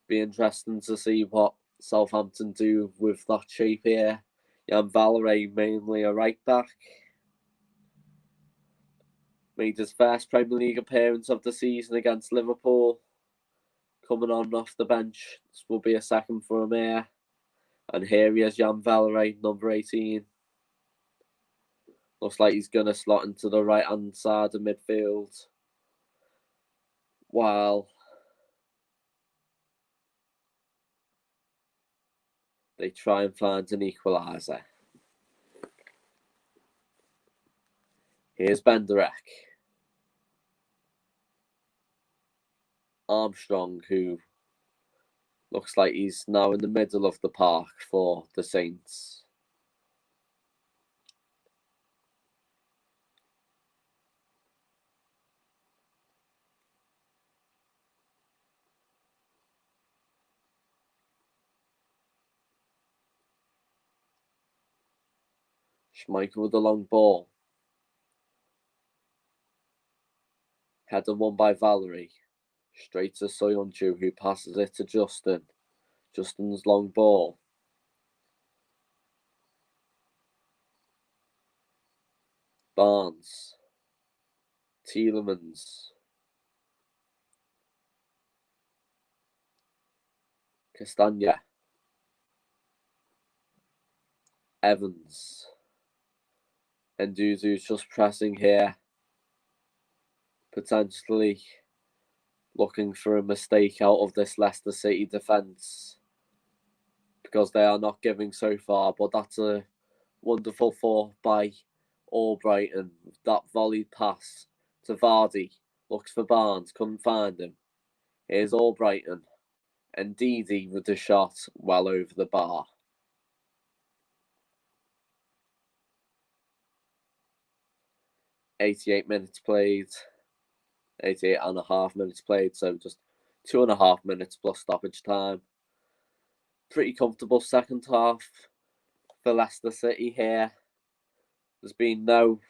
A: Be interesting to see what Southampton do with that shape here. Jan Valery mainly a right back. Made his first Premier League appearance of the season against Liverpool. Coming on off the bench. This will be a second for him here. And here he is, Jan Valery, number 18. Looks like he's going to slot into the right-hand side of midfield. While they try and find an equaliser. Here's Benderek. Armstrong, who looks like he's now in the middle of the park for the Saints. Schmeichel with the long ball. Header won by Valery. Straight to Soyuncu, who passes it to Justin. Justin's long ball. Barnes. Tielemans. Castagna. Evans. Nduzu's just pressing here. Potentially looking for a mistake out of this Leicester City defence. Because they are not giving so far. But that's a wonderful thought by Albrighton. That volleyed pass to Vardy. Looks for Barnes. Couldn't find him. Here's Albrighton. And Didi with the shot well over the bar. .88 played. 88.5 minutes played. So just 2.5 minutes plus stoppage time. Pretty comfortable second half for Leicester City here. There's been no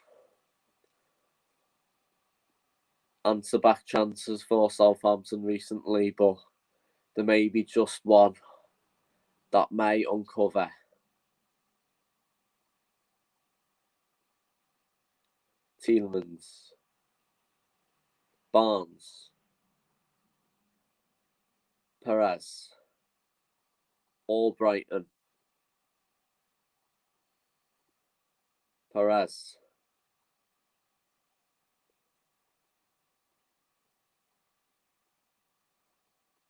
A: answer back chances for Southampton recently, but there may be just one that may uncover. Tielemans. Barnes. Perez. Albrighton. Perez.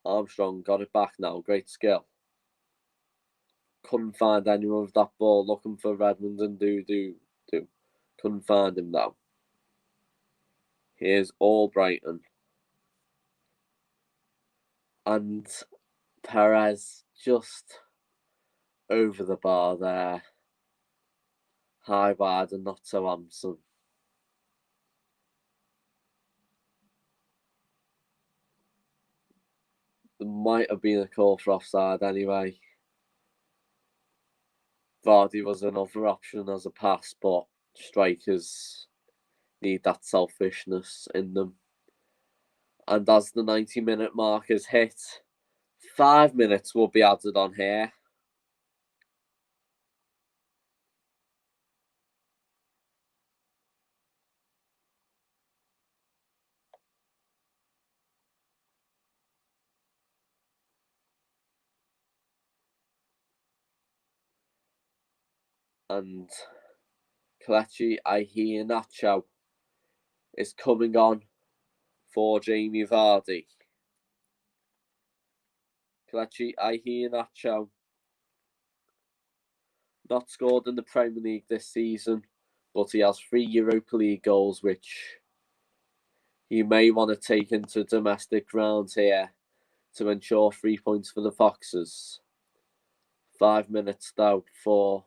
A: Armstrong got it back now. Great skill. Couldn't find anyone with that ball. Looking for Redmond and do. Couldn't find him though. Here's Albrighton. And Perez just over the bar there. High wide and not so handsome. There might have been a call for offside anyway. Vardy was another option as a pass, but strikers need that selfishness in them. And as the 90-minute mark is hit, 5 minutes will be added on here. And Kelechi Iheanacho is coming on for Jamie Vardy. Kelechi Iheanacho not scored in the Premier League this season, but he has 3 Europa League goals, which he may want to take into domestic rounds here to ensure 3 points for the Foxes. 5 minutes though for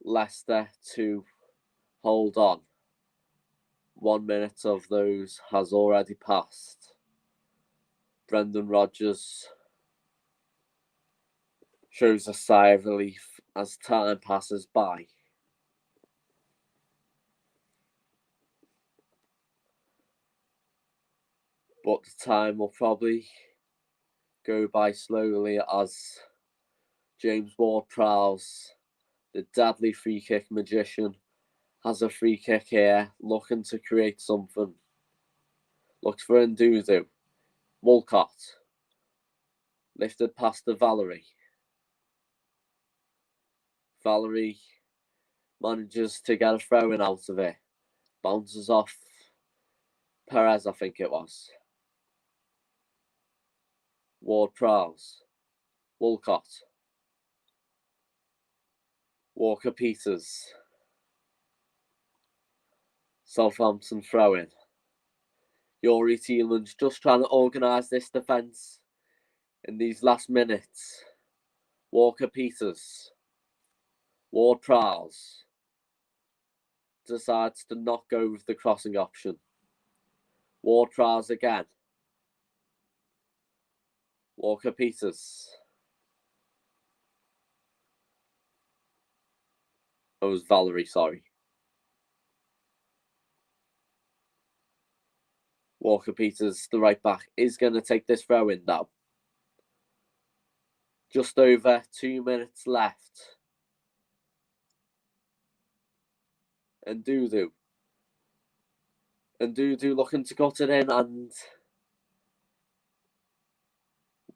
A: Leicester to hold on. 1 minute of those has already passed. Brendan Rodgers shows a sigh of relief as time passes by. But the time will probably go by slowly as James Ward-Prowse, the deadly free kick magician, has a free kick here, looking to create something. Looks for Ndudu. Walcott. Lifted past to Valerie. Valerie manages to get a throw-in out of it. Bounces off Perez, I think it was. Ward-Prowse. Walcott. Walker-Peters. Southampton throw-in. Youri Tielemans just trying to organise this defence in these last minutes. Walker-Peters. Ward-Prowse decides to not go with the crossing option. Ward-Prowse again. Walker-Peters. It was Valerie, sorry. Walker-Peters, the right back, is going to take this throw in now. Just over 2 minutes left. Ndudu looking to cut it in and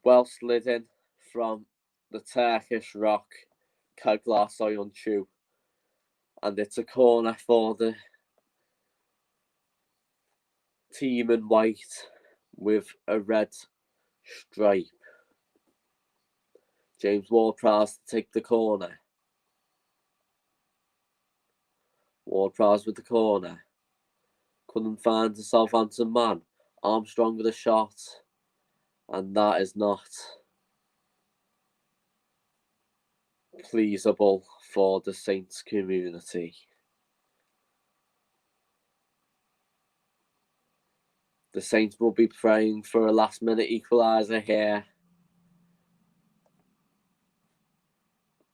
A: well slid in from the Turkish rock, Kaglar Soyuncu. And it's a corner for the team in white with a red stripe. James Ward-Prowse to take the corner. Ward-Prowse with the corner. Couldn't find the Southampton man. Armstrong with a shot. And that is not pleasable for the Saints community. The Saints will be praying for a last-minute equaliser here.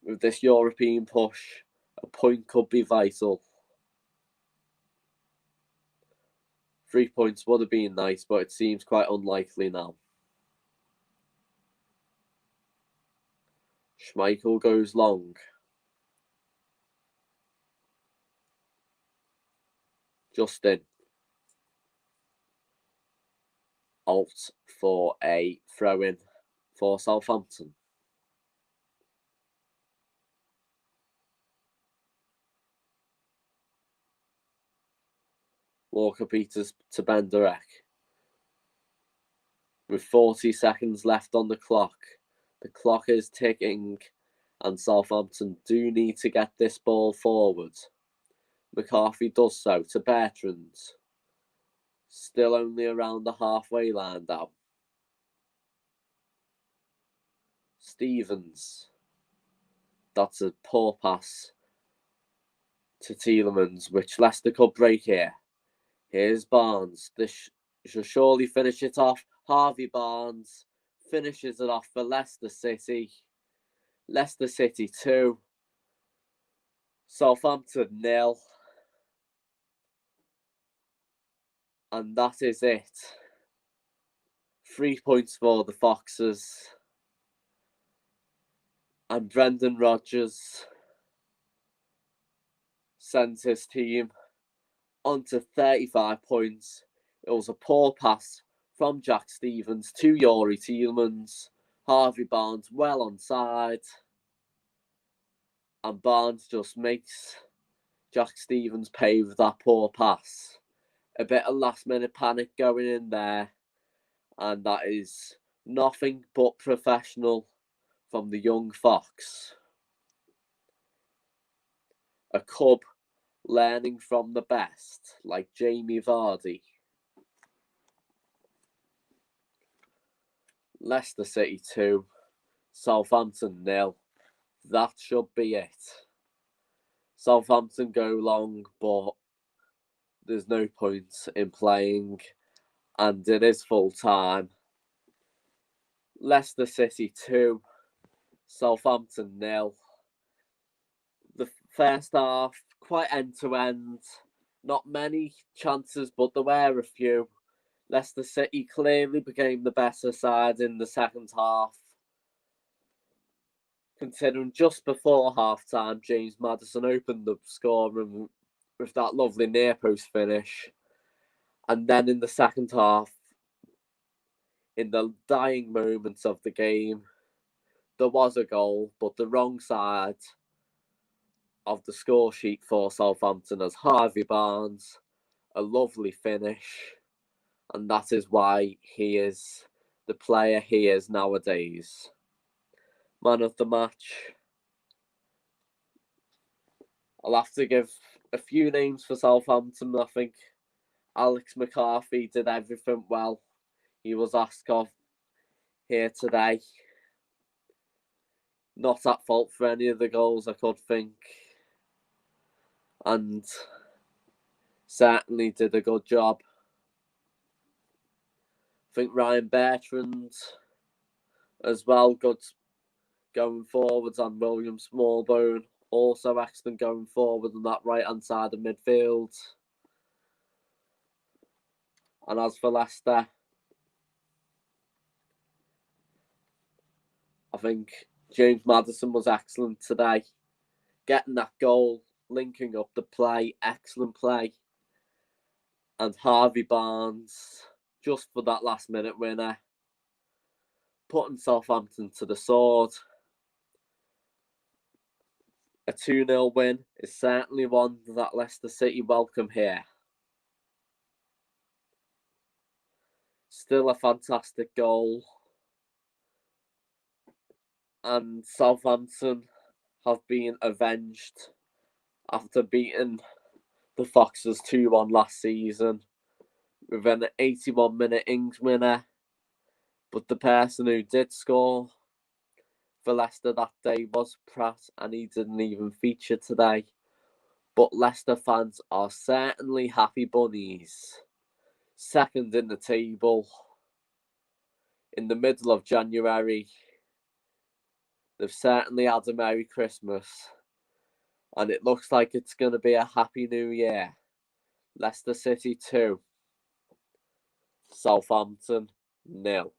A: With this European push, a point could be vital. 3 points would have been nice, but it seems quite unlikely now. Schmeichel goes long. Justin. Alt for a throw-in for Southampton. Walker-Peters to Benderek. With 40 seconds left on the clock. The clock is ticking and Southampton do need to get this ball forward. McCarthy does so to Bertrand. Still only around the halfway line now. Stevens. That's a poor pass to Tielemans, which Leicester could break here. Here's Barnes. This should surely finish it off. Harvey Barnes finishes it off for Leicester City. Leicester City 2, Southampton 0. And that is it. 3 points for the Foxes. And Brendan Rodgers sends his team on to 35 points. It was a poor pass from Jack Stevens to Youri Tielemans. Harvey Barnes well onside. And Barnes just makes Jack Stevens pay with that poor pass. A bit of last minute panic going in there. And that is nothing but professional from the young Fox. A cub learning from the best, like Jamie Vardy. Leicester City 2, Southampton 0. That should be it. Southampton go long, but there's no point in playing, and it is full time. Leicester City 2, Southampton 0. The first half, quite end-to-end. Not many chances, but there were a few. Leicester City clearly became the better side in the second half. Considering just before half-time, James Maddison opened the scoring with that lovely near-post finish. And then in the second half, in the dying moments of the game, there was a goal, but the wrong side of the score sheet for Southampton as Harvey Barnes. A lovely finish. And that is why he is the player he is nowadays. Man of the match. I'll have to give a few names for Southampton. I think Alex McCarthy did everything well he was asked of here today. Not at fault for any of the goals, I could think. And certainly did a good job. I think Ryan Bertrand as well, good going forwards, and William Smallbone also excellent going forward on that right hand side of midfield. And as for Leicester, I think James Maddison was excellent today. Getting that goal, linking up the play, excellent play. And Harvey Barnes, just for that last minute winner, putting Southampton to the sword. A 2-0 win is certainly one that Leicester City welcome here. Still a fantastic goal. And Southampton have been avenged after beating the Foxes 2-1 last season with an 81-minute Ings winner. But the person who did score for Leicester that day was Pratt, and he didn't even feature today. But Leicester fans are certainly happy bunnies. Second in the table. In the middle of January. They've certainly had a Merry Christmas. And it looks like it's going to be a Happy New Year. Leicester City 2. Southampton 0.